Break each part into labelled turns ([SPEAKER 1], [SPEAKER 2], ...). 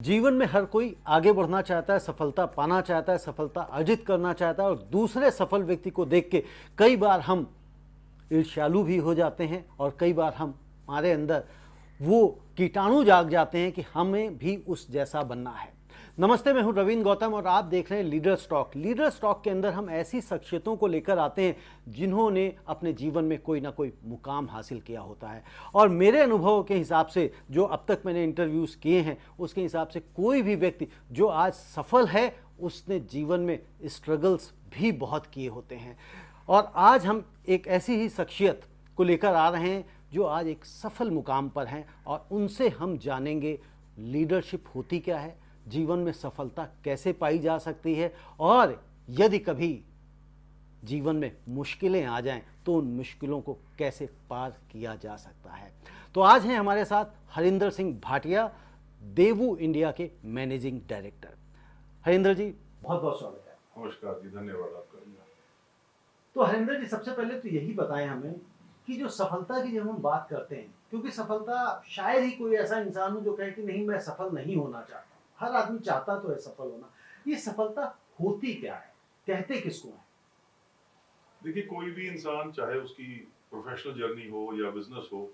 [SPEAKER 1] जीवन में हर कोई आगे बढ़ना चाहता है, सफलता पाना चाहता है, सफलता अर्जित करना चाहता है और दूसरे सफल व्यक्ति को देख के कई बार हम ईर्ष्यालु भी हो जाते हैं और कई बार हमारे अंदर वो कीटाणु जाग जाते हैं कि हमें भी उस जैसा बनना है। नमस्ते, मैं हूं रवींद्र गौतम और आप देख रहे हैं लीडर्स टॉक। लीडर्स टॉक के अंदर हम ऐसी शख्सियतों को लेकर आते हैं जिन्होंने अपने जीवन में कोई ना कोई मुकाम हासिल किया होता है और मेरे अनुभव के हिसाब से जो अब तक मैंने इंटरव्यूज़ किए हैं उसके हिसाब से कोई भी व्यक्ति जो आज सफल है उसने जीवन में स्ट्रगल्स भी बहुत किए होते हैं। और आज हम एक ऐसी ही शख्सियत को लेकर आ रहे हैं जो आज एक सफल मुकाम पर हैं और उनसे हम जानेंगे लीडरशिप होती क्या है, जीवन में सफलता कैसे पाई जा सकती है और यदि कभी जीवन में मुश्किलें आ जाएं तो उन मुश्किलों को कैसे पार किया जा सकता है। तो आज हैं हमारे साथ हरिंदर सिंह भाटिया, देवू इंडिया के मैनेजिंग डायरेक्टर। हरिंदर जी, बहुत बहुत स्वागत है।
[SPEAKER 2] नमस्कार जी, धन्यवाद आपका।
[SPEAKER 1] तो हरिंदर जी, सबसे पहले तो यही बताएं हमें कि जो सफलता की जब हम बात करते हैं, क्योंकि सफलता शायद ही कोई ऐसा इंसान हो जो कहे कि नहीं, मैं सफल नहीं होना चाहता। हर आदमी चाहता तो है सफल होना। ये सफलता होती क्या है, कहते किसको है?
[SPEAKER 2] देखिए, कोई भी इंसान, चाहे उसकी प्रोफेशनल जर्नी हो या बिजनेस हो,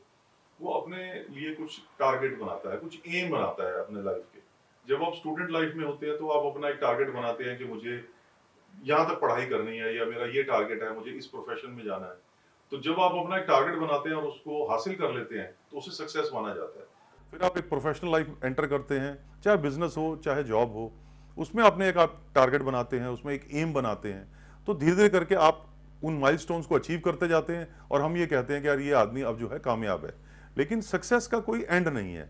[SPEAKER 2] वो अपने लिए कुछ टारगेट बनाता है, कुछ एम बनाता है अपने लाइफ के। जब आप स्टूडेंट लाइफ में होते हैं तो आप अपना एक टारगेट बनाते हैं कि मुझे यहाँ तक पढ़ाई करनी है या मेरा ये टारगेट है, मुझे इस प्रोफेशन में जाना है। तो जब आप अपना एक टारगेट बनाते हैं और उसको हासिल कर लेते हैं तो उसे सक्सेस माना जाता है। फिर आप एक प्रोफेशनल लाइफ एंटर करते हैं, चाहे बिजनेस हो चाहे जॉब हो, उसमें अपने एक आप टारगेट बनाते हैं, उसमें एक एम बनाते हैं। तो धीरे धीरे करके आप उन माइलस्टोन्स को अचीव करते जाते हैं और हम ये कहते हैं कि यार ये आदमी अब जो है कामयाब है। लेकिन सक्सेस का कोई एंड नहीं है।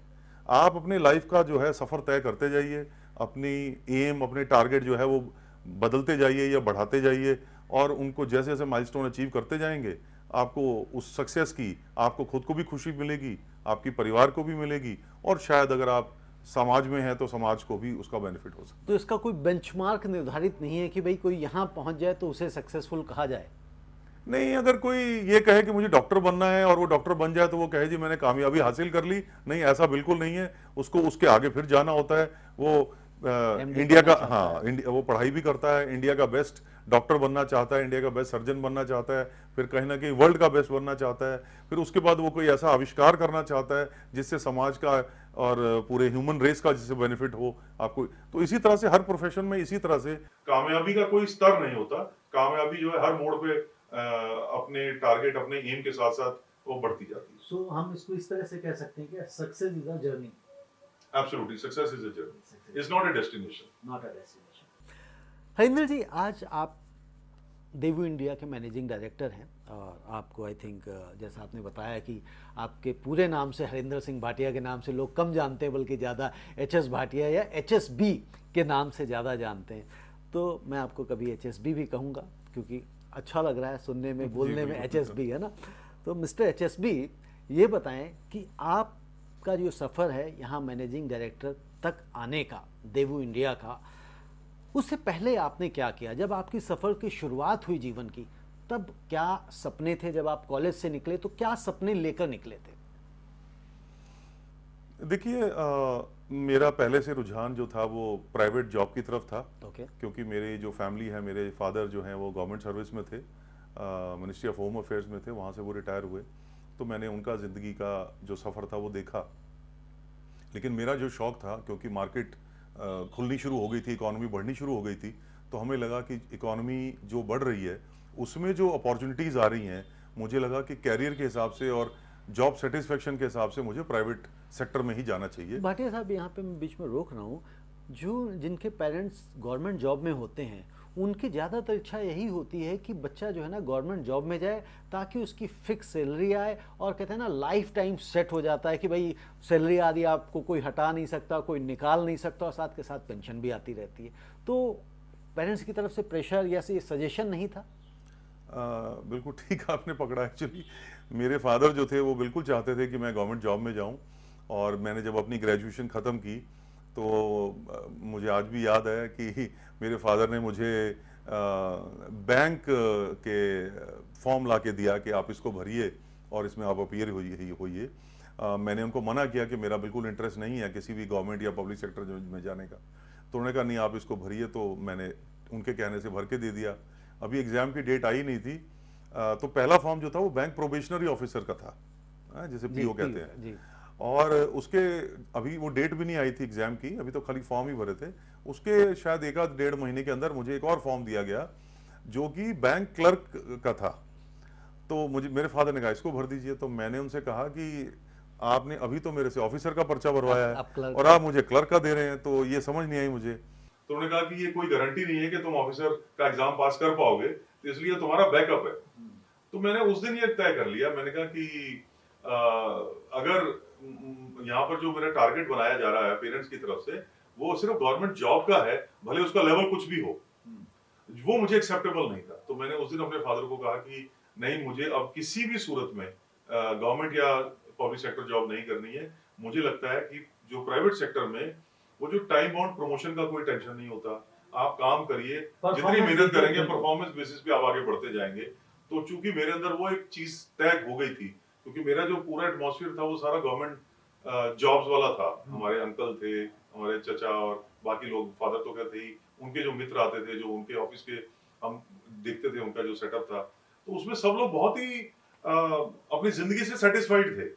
[SPEAKER 2] आप अपने लाइफ का जो है सफ़र तय करते जाइए, अपनी एम, अपने टारगेट जो है वो बदलते जाइए या बढ़ाते जाइए और उनको जैसे जैसे माइलस्टोन अचीव करते जाएंगे आपको उस सक्सेस की, आपको खुद को भी खुशी मिलेगी, आपकी परिवार को भी मिलेगी और शायद अगर आप समाज में हैं तो समाज को भी उसका बेनिफिट हो सकता है।
[SPEAKER 1] तो इसका कोई बेंचमार्क निर्धारित नहीं है कि भाई कोई यहाँ पहुँच जाए तो उसे सक्सेसफुल कहा जाए?
[SPEAKER 2] नहीं, अगर कोई ये कहे कि मुझे डॉक्टर बनना है और वो डॉक्टर बन जाए तो वो कहे जी मैंने कामयाबी हासिल कर ली, नहीं, ऐसा बिल्कुल नहीं है। उसको उसके आगे फिर जाना होता है। वो इंडिया का, हाँ, इंडिया, वो पढ़ाई भी करता है, इंडिया का बेस्ट डॉक्टर बनना चाहता है, इंडिया का बेस्ट सर्जन बनना चाहता है, फिर कहीं ना कहीं वर्ल्ड का बेस्ट बनना चाहता है। फिर उसके बाद वो कोई ऐसा आविष्कार करना चाहता है जिससे समाज का और पूरे ह्यूमन रेस का जिससे बेनिफिट हो आपको। तो इसी तरह से हर प्रोफेशन में इसी तरह से कामयाबी का कोई स्तर नहीं होता। कामयाबी जो है हर मोड़ पे अपने टारगेट, अपने एम के साथ साथ वो बढ़ती जाती है।
[SPEAKER 1] सो हम इसको इस तरह से कह सकते हैं कि success is a journey.
[SPEAKER 2] Absolutely, success is a journey. It's not a destination.
[SPEAKER 1] Not a destination. Harinder ji, आज आप देवू इंडिया के मैनेजिंग डायरेक्टर हैं और आपको आई थिंक जैसा आपने बताया कि आपके पूरे नाम से हरिंदर सिंह भाटिया के नाम से लोग कम जानते हैं, बल्कि ज़्यादा एचएस भाटिया या एचएसबी के नाम से ज़्यादा जानते हैं। तो मैं आपको कभी एचएसबी भी कहूँगा क्योंकि अच्छा लग रहा है सुनने में, बोलने में, एचएसबी है ना। तो मिस्टर एचएसबी, ये बताएं कि आपका जो सफ़र है यहाँ मैनेजिंग डायरेक्टर तक आने का, देवू इंडिया का, उससे पहले आपने क्या किया? जब आपकी सफ़र की शुरुआत हुई जीवन की, तब क्या सपने थे? जब आप कॉलेज से निकले तो क्या सपने लेकर निकले थे?
[SPEAKER 2] देखिए, मेरा पहले से रुझान जो था वो प्राइवेट जॉब की तरफ था। क्योंकि मेरी जो फैमिली है, मेरे फादर जो हैं वो गवर्नमेंट सर्विस में थे, मिनिस्ट्री ऑफ होम अफेयर्स में थे, वहाँ से वो रिटायर हुए। तो मैंने उनका ज़िंदगी का जो सफ़र था वो देखा। लेकिन मेरा जो शौक़ था, क्योंकि मार्केट खुलनी शुरू हो गई थी, इकॉनमी बढ़नी शुरू हो गई थी, तो हमें लगा कि इकॉनमी जो बढ़ रही है उसमें जो अपॉर्चुनिटीज़ आ रही हैं, मुझे लगा कि कैरियर के हिसाब से और जॉब सेटिस्फेक्शन के हिसाब से मुझे प्राइवेट सेक्टर में ही जाना चाहिए।
[SPEAKER 1] भाटिया साहब, यहाँ पे मैं बीच में रोक रहा हूँ। जो जिनके पेरेंट्स गवर्नमेंट जॉब में होते हैं उनकी ज़्यादातर इच्छा यही होती है कि बच्चा जो है ना गवर्नमेंट जॉब में जाए ताकि उसकी फिक्स सैलरी आए, और कहते हैं ना लाइफ टाइम सेट हो जाता है कि भाई सैलरी आ रही है, आपको कोई हटा नहीं सकता, कोई निकाल नहीं सकता, और साथ के साथ पेंशन भी आती रहती है। तो पेरेंट्स की तरफ से प्रेशर या से सजेशन नहीं था?
[SPEAKER 2] बिल्कुल ठीक आपने पकड़ा। एक्चुअली मेरे फादर जो थे वो बिल्कुल चाहते थे कि मैं गवर्नमेंट जॉब में जाऊं, और मैंने जब अपनी ग्रेजुएशन ख़त्म की तो मुझे आज भी याद है कि मेरे फादर ने मुझे बैंक के फॉर्म ला के दिया कि आप इसको भरिए
[SPEAKER 3] और इसमें आप अपीयर होइए। मैंने उनको मना किया कि मेरा बिल्कुल इंटरेस्ट नहीं है किसी भी गवर्नमेंट या पब्लिक सेक्टर में जाने का। तो उन्होंने कहा नहीं आप इसको भरिए, तो मैंने उनके कहने से भर के दे दिया। अभी एग्ज़ाम की डेट आई नहीं थी, तो पहला फॉर्म जो था वो बैंक प्रोबेशनरी ऑफिसर का था, जिसे पीओ कहते हैं
[SPEAKER 1] जी।
[SPEAKER 3] और उसके अभी वो डेट भी नहीं आई थी एग्जाम की, अभी तो खाली फॉर्म ही भरे थे। उसके शायद एक आध 1.5 महीने के अंदर मुझे एक और फॉर्म दिया गया जो कि बैंक क्लर्क का था। तो मुझे मेरे फादर ने कहा इसको भर दीजिए। तो मैंने उनसे कहा कि आपने अभी तो मेरे से ऑफिसर का पर्चा भरवाया है और आप मुझे क्लर्क का दे रहे हैं, तो ये समझ नहीं आई मुझे।
[SPEAKER 2] तो उन्होंने कहा कि ये कोई गारंटी नहीं है कि तुम ऑफिसर का एग्जाम पास कर पाओगे, तो इसलिए तुम्हारा बैकअप है। तो मैंने उस दिन ये तय कर लिया, मैंने कहा कि अगर यहाँ पर जो मेरा टारगेट बनाया जा रहा है पेरेंट्स की तरफ से वो सिर्फ गवर्नमेंट जॉब का है, भले उसका लेवल कुछ भी हो, वो मुझे एक्सेप्टेबल नहीं था। तो मैंने उस दिन अपने फादर को कहा कि नहीं, मुझे अब किसी भी सूरत में गवर्नमेंट या पब्लिक सेक्टर जॉब नहीं करनी है। मुझे लगता है कि जो प्राइवेट सेक्टर में वो जो टाइम बाउंड प्रमोशन का कोई टेंशन नहीं होता, आप काम करिए, जितनी मेहनत करेंगे परफॉर्मेंस बेसिस पे आप आगे बढ़ते जाएंगे। तो चूंकि मेरे अंदर वो एक चीज तय हो गई थी, क्योंकि मेरा जो पूरा एटमॉस्फेयर था वो सारा गवर्नमेंट जॉब्स वाला था। हमारे अंकल थे, हमारे चचा और बाकी लोग, फादर तो क्या थे ही, उनके जो मित्र आते थे, जो उनके ऑफिस के हम देखते थे उनका जो सेटअप था, तो उसमें सब लोग बहुत ही अपनी जिंदगी से सेटिस्फाइड थे,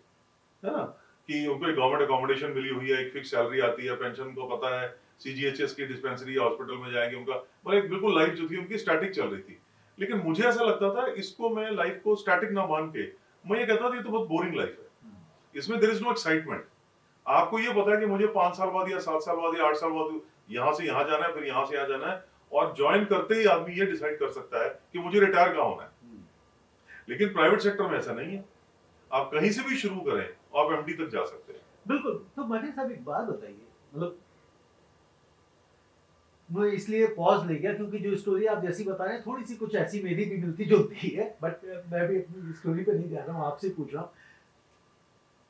[SPEAKER 2] है ना, कि उनको एक गवर्नमेंट अकोमोडेशन मिली हुई है, एक फिक्स सैलरी आती है, पेंशन को पता है, सीजीएचएस की डिस्पेंसरी हॉस्पिटल में जाएंगे, उनका मतलब बिल्कुल लाइफ जो थी उनकी स्टैटिक चल रही थी। लेकिन मुझे ऐसा लगता था इसको मैं लाइफ को स्टैटिक ना मान के मैं ये कहता था ये तो बहुत बोरिंग लाइफ है, इसमें देयर इज नो एक्साइटमेंट। आपको ये पता है कि मुझे 5 साल बाद या 7 साल बाद या 8 साल बाद यहाँ से यहाँ जाना है, फिर यहाँ से यहाँ जाना है, और ज्वाइन करते ही आदमी ये डिसाइड कर सकता है कि मुझे रिटायर कहाँ होना है। लेकिन प्राइवेट सेक्टर में ऐसा नहीं है, आप कहीं से भी शुरू करें, आप एमडी तक जा सकते हैं।
[SPEAKER 1] बिल्कुल। तो मार्टिन साहब एक बात बताइए, मतलब मैं इसलिए पॉज ले गया क्योंकि जो स्टोरी आप जैसी बता रहे हैं थोड़ी सी कुछ ऐसी मेरी भी मिलती जुलती है, बट मैं भी अपनी स्टोरी पे नहीं जा रहा हूँ, आपसे पूछ रहा हूँ।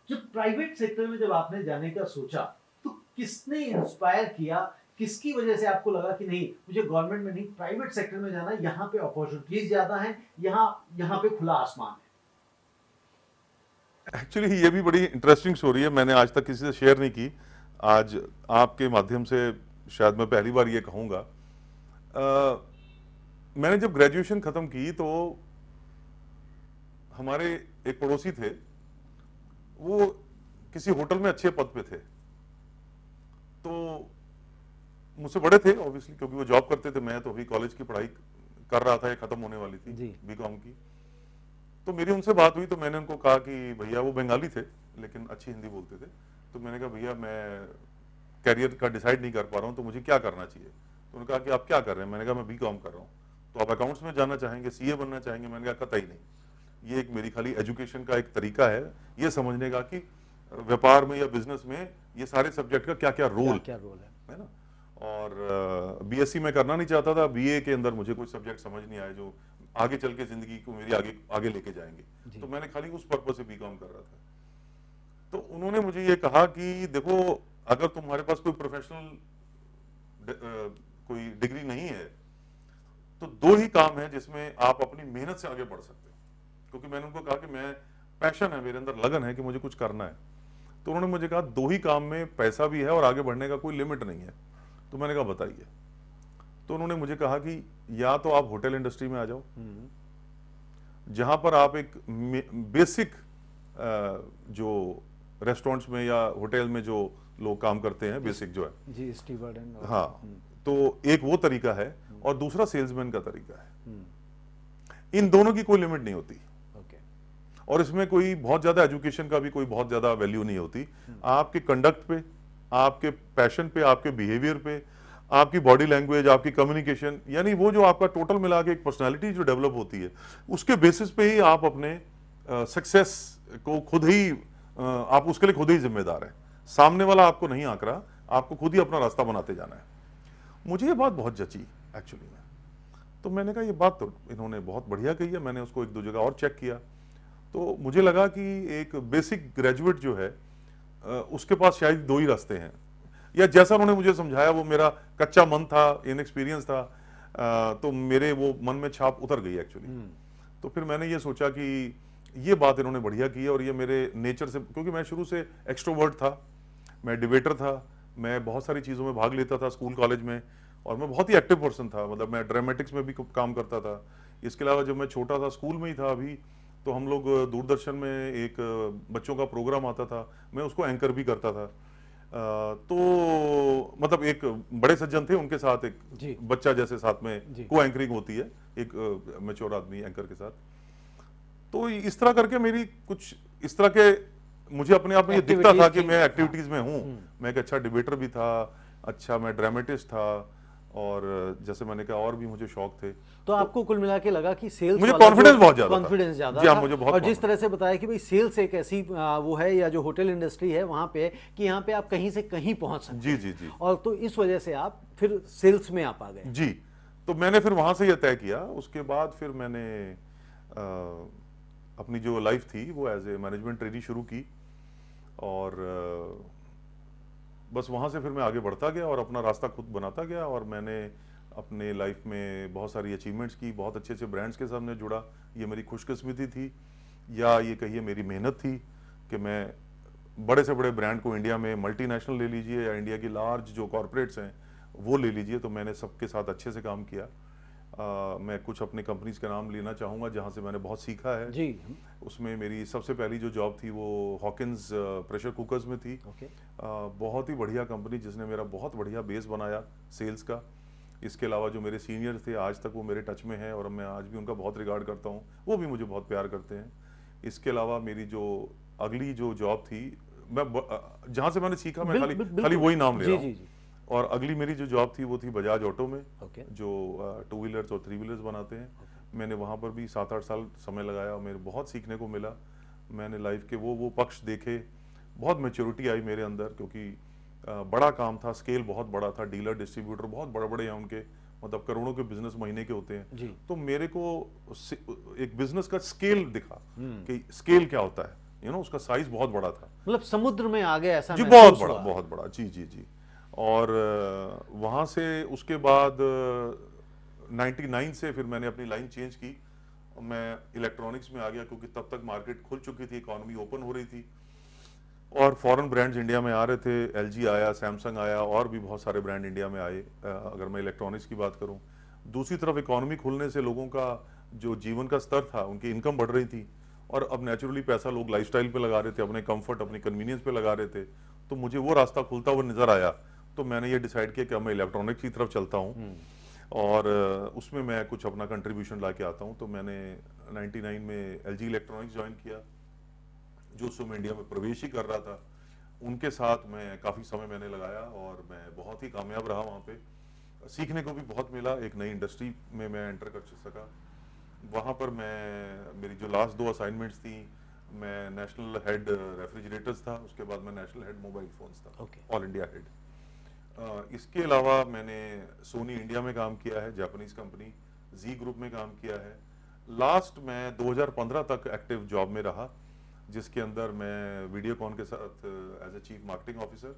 [SPEAKER 1] जब प्राइवेट सेक्टर में जब आपने जाने का सोचा तो किसने इंस्पायर किया, किसकी वजह से आपको लगा कि नहीं मुझे गवर्नमेंट में नहीं प्राइवेट सेक्टर में जाना है, यहाँ पे अपॉर्चुनिटीज ज्यादा हैं, यहाँ पे खुला आसमान है।
[SPEAKER 3] एक्चुअली ये भी बड़ी इंटरेस्टिंग स्टोरी है, मैंने आज तक किसी से शेयर नहीं की। आज आपके माध्यम से शायद मैं पहली बार ये कहूँगा। मैंने जब ग्रेजुएशन ख़त्म की तो हमारे एक पड़ोसी थे, वो किसी होटल में अच्छे पद पे थे, तो मुझसे बड़े थे ऑब्वियसली क्योंकि वो जॉब करते थे। मैं तो अभी कॉलेज की पढ़ाई कर रहा था, ये ख़त्म होने वाली थी बीकॉम की। तो मेरी उनसे बात हुई तो मैंने उनको कहा कि भैया, वो बंगाली थे लेकिन अच्छी हिंदी बोलते थे, तो मैंने कहा भैया मैं कैरियर का डिसाइड नहीं कर पा रहा हूँ, तो मुझे क्या करना चाहिए। तो उन्होंने कहा कि आप क्या कर रहे हैं। मैंने कहा मैं बीकॉम कर रहा हूँ। तो आप अकाउंट्स में जाना चाहेंगे, सीए बनना चाहेंगे। मैंने कहा कतई नहीं, ये एक मेरी खाली एजुकेशन का एक तरीका है ये समझने का कि व्यापार में या बिजनेस में ये सारे सब्जेक्ट का क्या क्या रोल है ना। और बीएससी में करना नहीं चाहता था, बीए के अंदर मुझे कोई सब्जेक्ट समझ नहीं आया जो आगे चल के जिंदगी को मेरी आगे लेके जाएंगे, तो मैंने खाली उस पर्पज से बीकॉम कर रहा था। तो उन्होंने मुझे ये कहा कि देखो, अगर तुम्हारे पास कोई प्रोफेशनल कोई डिग्री नहीं है तो 2 ही काम है जिसमें आप अपनी मेहनत से आगे बढ़ सकते हो। क्योंकि मैंने उनको कहा कि मैं पैशन है, मेरे अंदर लगन है कि मुझे कुछ करना है। तो उन्होंने मुझे कहा 2 ही काम में पैसा भी है और आगे बढ़ने का कोई लिमिट नहीं है। तो मैंने कहा बताइए। तो उन्होंने मुझे कहा कि या तो आप होटल इंडस्ट्री में आ जाओ, जहां पर आप एक बेसिक जो रेस्टोरेंट्स में या होटल में जो लोग काम करते हैं, बेसिक जो है
[SPEAKER 1] जी, स्टीवर्ड एंड
[SPEAKER 3] हाँ, तो एक वो तरीका है और दूसरा सेल्समैन का तरीका है। इन दोनों की कोई लिमिट नहीं होती और इसमें कोई बहुत ज्यादा एजुकेशन का भी कोई बहुत ज्यादा वैल्यू नहीं होती। आपके कंडक्ट पे, आपके पैशन पे, आपके बिहेवियर पे, आपकी बॉडी लैंग्वेज, आपकी कम्युनिकेशन, यानी वो जो आपका टोटल मिला के एक पर्सनालिटी जो डेवलप होती है, उसके बेसिस पे ही आप अपने सक्सेस को खुद ही आप उसके लिए खुद ही जिम्मेदार हैं। सामने वाला आपको नहीं आंक रहा, आपको खुद ही अपना रास्ता बनाते जाना है। मुझे ये बात बहुत जची एक्चुअली में। तो मैंने कहा ये बात तो इन्होंने बहुत बढ़िया कही है। मैंने उसको 1-2 जगह और चेक किया तो मुझे लगा कि एक बेसिक ग्रेजुएट जो है उसके पास शायद 2 ही रास्ते हैं, या जैसा उन्होंने मुझे समझाया वो मेरा कच्चा मन था, इनएक्सपीरियंस था, तो मेरे वो मन में छाप उतर गई एक्चुअली। तो फिर मैंने ये सोचा कि ये बात इन्होंने बढ़िया की है और ये मेरे नेचर से, क्योंकि मैं शुरू से एक्सट्रोवर्ट था, मैं डिबेटर था, मैं बहुत सारी चीज़ों में भाग लेता था स्कूल कॉलेज में, और मैं बहुत ही एक्टिव पर्सन था, मतलब मैं ड्रामेटिक्स में भी काम करता था। इसके अलावा जब मैं छोटा था, स्कूल में ही था अभी, तो हम लोग दूरदर्शन में एक बच्चों का प्रोग्राम आता था, मैं उसको एंकर भी करता था। तो मतलब एक बड़े सज्जन थे, उनके साथ एक
[SPEAKER 1] जी।
[SPEAKER 3] बच्चा जैसे साथ में
[SPEAKER 1] जी।
[SPEAKER 3] को एंकरिंग होती है एक मैच्योर आदमी एंकर के साथ। तो इस तरह करके मेरी कुछ इस तरह के मुझे अपने आप में ये दिखता था कि मैं एक्टिविटीज में हूँ। मैं एक अच्छा डिबेटर भी था, अच्छा मैं ड्रामेटिस्ट था, और जैसे मैंने कहा और भी मुझे शौक थे।
[SPEAKER 1] तो आपको कुल मिला के लगा कि सेल्स
[SPEAKER 3] मुझे
[SPEAKER 1] वाला
[SPEAKER 3] कॉन्फिडेंस
[SPEAKER 1] जो
[SPEAKER 3] बहुत ज्यादा था।
[SPEAKER 1] कॉन्फिडेंस ज्यादा
[SPEAKER 3] जी हाँ,
[SPEAKER 1] था।
[SPEAKER 3] मुझे बहुत
[SPEAKER 1] और जिस
[SPEAKER 3] confidence।
[SPEAKER 1] तरह से बताया कि भाई सेल्स एक ऐसी वो है, या जो होटल इंडस्ट्री है वहां पे है कि यहाँ पे आप कहीं से कहीं पहुंच सकते
[SPEAKER 3] जी
[SPEAKER 1] हैं।
[SPEAKER 3] जी जी
[SPEAKER 1] और तो इस वजह से आप फिर सेल्स में आप आ गए।
[SPEAKER 3] जी। तो मैंने फिर वहां से ये तय किया, उसके बाद फिर मैंने अपनी जो लाइफ थी वो एज ए मैनेजमेंट ट्रेनी शुरू की, और बस वहाँ से फिर मैं आगे बढ़ता गया और अपना रास्ता खुद बनाता गया, और मैंने अपने लाइफ में बहुत सारी अचीवमेंट्स की, बहुत अच्छे अच्छे ब्रांड्स के सामने जुड़ा। ये मेरी खुशकिस्मती थी, या ये कहिए मेरी मेहनत थी, कि मैं बड़े से बड़े ब्रांड को इंडिया में, मल्टीनेशनल ले लीजिए या इंडिया की लार्ज जो कॉरपोरेट्स हैं वो ले लीजिए, तो मैंने सबके साथ अच्छे से काम किया। मैं कुछ अपने कंपनीज के नाम लेना चाहूँगा जहाँ से मैंने बहुत सीखा है।
[SPEAKER 1] जी।
[SPEAKER 3] उसमें मेरी सबसे पहली जो जॉब थी वो हॉकिंस प्रेशर कुकर्स में थी।
[SPEAKER 1] ओके।
[SPEAKER 3] बहुत ही बढ़िया कंपनी, जिसने मेरा बहुत बढ़िया बेस बनाया सेल्स का। इसके अलावा जो मेरे सीनियर थे आज तक वो मेरे टच में हैं, और मैं आज भी उनका बहुत रिगार्ड करता हूँ, वो भी मुझे बहुत प्यार करते हैं। इसके अलावा मेरी जो अगली जो जॉब थी, मैं जहाँ से मैंने सीखा मैं खाली वही नाम ले रहा हूँ। और अगली मेरी जो जॉब थी वो थी बजाज ऑटो में, जो 2 व्हीलर्स और 3 व्हीलर्स बनाते हैं। मैंने वहाँ पर भी 7-8 साल समय लगाया और मेरे बहुत सीखने को मिला। मैंने लाइफ के वो पक्ष देखे, बहुत मैच्योरिटी आई मेरे अंदर, क्योंकि बड़ा काम था, स्केल बहुत बड़ा था, डीलर डिस्ट्रीब्यूटर बहुत बड़े बड़े हैं उनके, मतलब करोड़ों के बिजनेस महीने के होते हैं। तो मेरे को एक बिजनेस का स्केल दिखा कि स्केल क्या होता है, उसका साइज बहुत बड़ा था,
[SPEAKER 1] मतलब समुद्र में आ गए ऐसा
[SPEAKER 3] जी, बहुत बड़ा बहुत बड़ा। जी जी जी। और वहाँ से उसके बाद 99 से फिर मैंने अपनी लाइन चेंज की, मैं इलेक्ट्रॉनिक्स में आ गया, क्योंकि तब तक मार्केट खुल चुकी थी, इकोनॉमी ओपन हो रही थी, और फॉरेन ब्रांड्स इंडिया में आ रहे थे। एलजी आया, सैमसंग आया, और भी बहुत सारे ब्रांड इंडिया में आए, अगर मैं इलेक्ट्रॉनिक्स की बात करूं। दूसरी तरफ इकोनॉमी खुलने से लोगों का जो जीवन का स्तर था, उनकी इनकम बढ़ रही थी, और अब नेचुरली पैसा लोग लाइफस्टाइल पे लगा रहे थे, अपने कंफर्ट, अपनी कन्वीनियंस पे लगा रहे थे। तो मुझे वो रास्ता खुलता हुआ नजर आया, तो मैंने ये डिसाइड किया कि अब मैं इलेक्ट्रॉनिक्स की तरफ चलता हूँ, और उसमें मैं कुछ अपना कंट्रीब्यूशन ला के आता हूँ। तो मैंने 99 में एलजी इलेक्ट्रॉनिक्स ज्वाइन किया, जो उस समय इंडिया में प्रवेश ही कर रहा था। उनके साथ मैं काफ़ी समय मैंने लगाया, और मैं बहुत ही कामयाब रहा वहाँ पे। सीखने को भी बहुत मिला, एक नई इंडस्ट्री में मैं एंटर कर सका। वहाँ पर मेरी जो लास्ट 2 असाइनमेंट्स थी, मैं नेशनल हेड रेफ्रिजरेटर्स था, उसके बाद मैं नेशनल हेड मोबाइल फोन्स था, ऑल इंडिया हेड। इसके अलावा मैंने सोनी इंडिया में काम किया है, जापानीज कंपनी, जी ग्रुप में काम किया है। लास्ट मैं 2015 तक एक्टिव जॉब में रहा, जिसके अंदर मैं वीडियोकॉन के साथ as a chief marketing officer,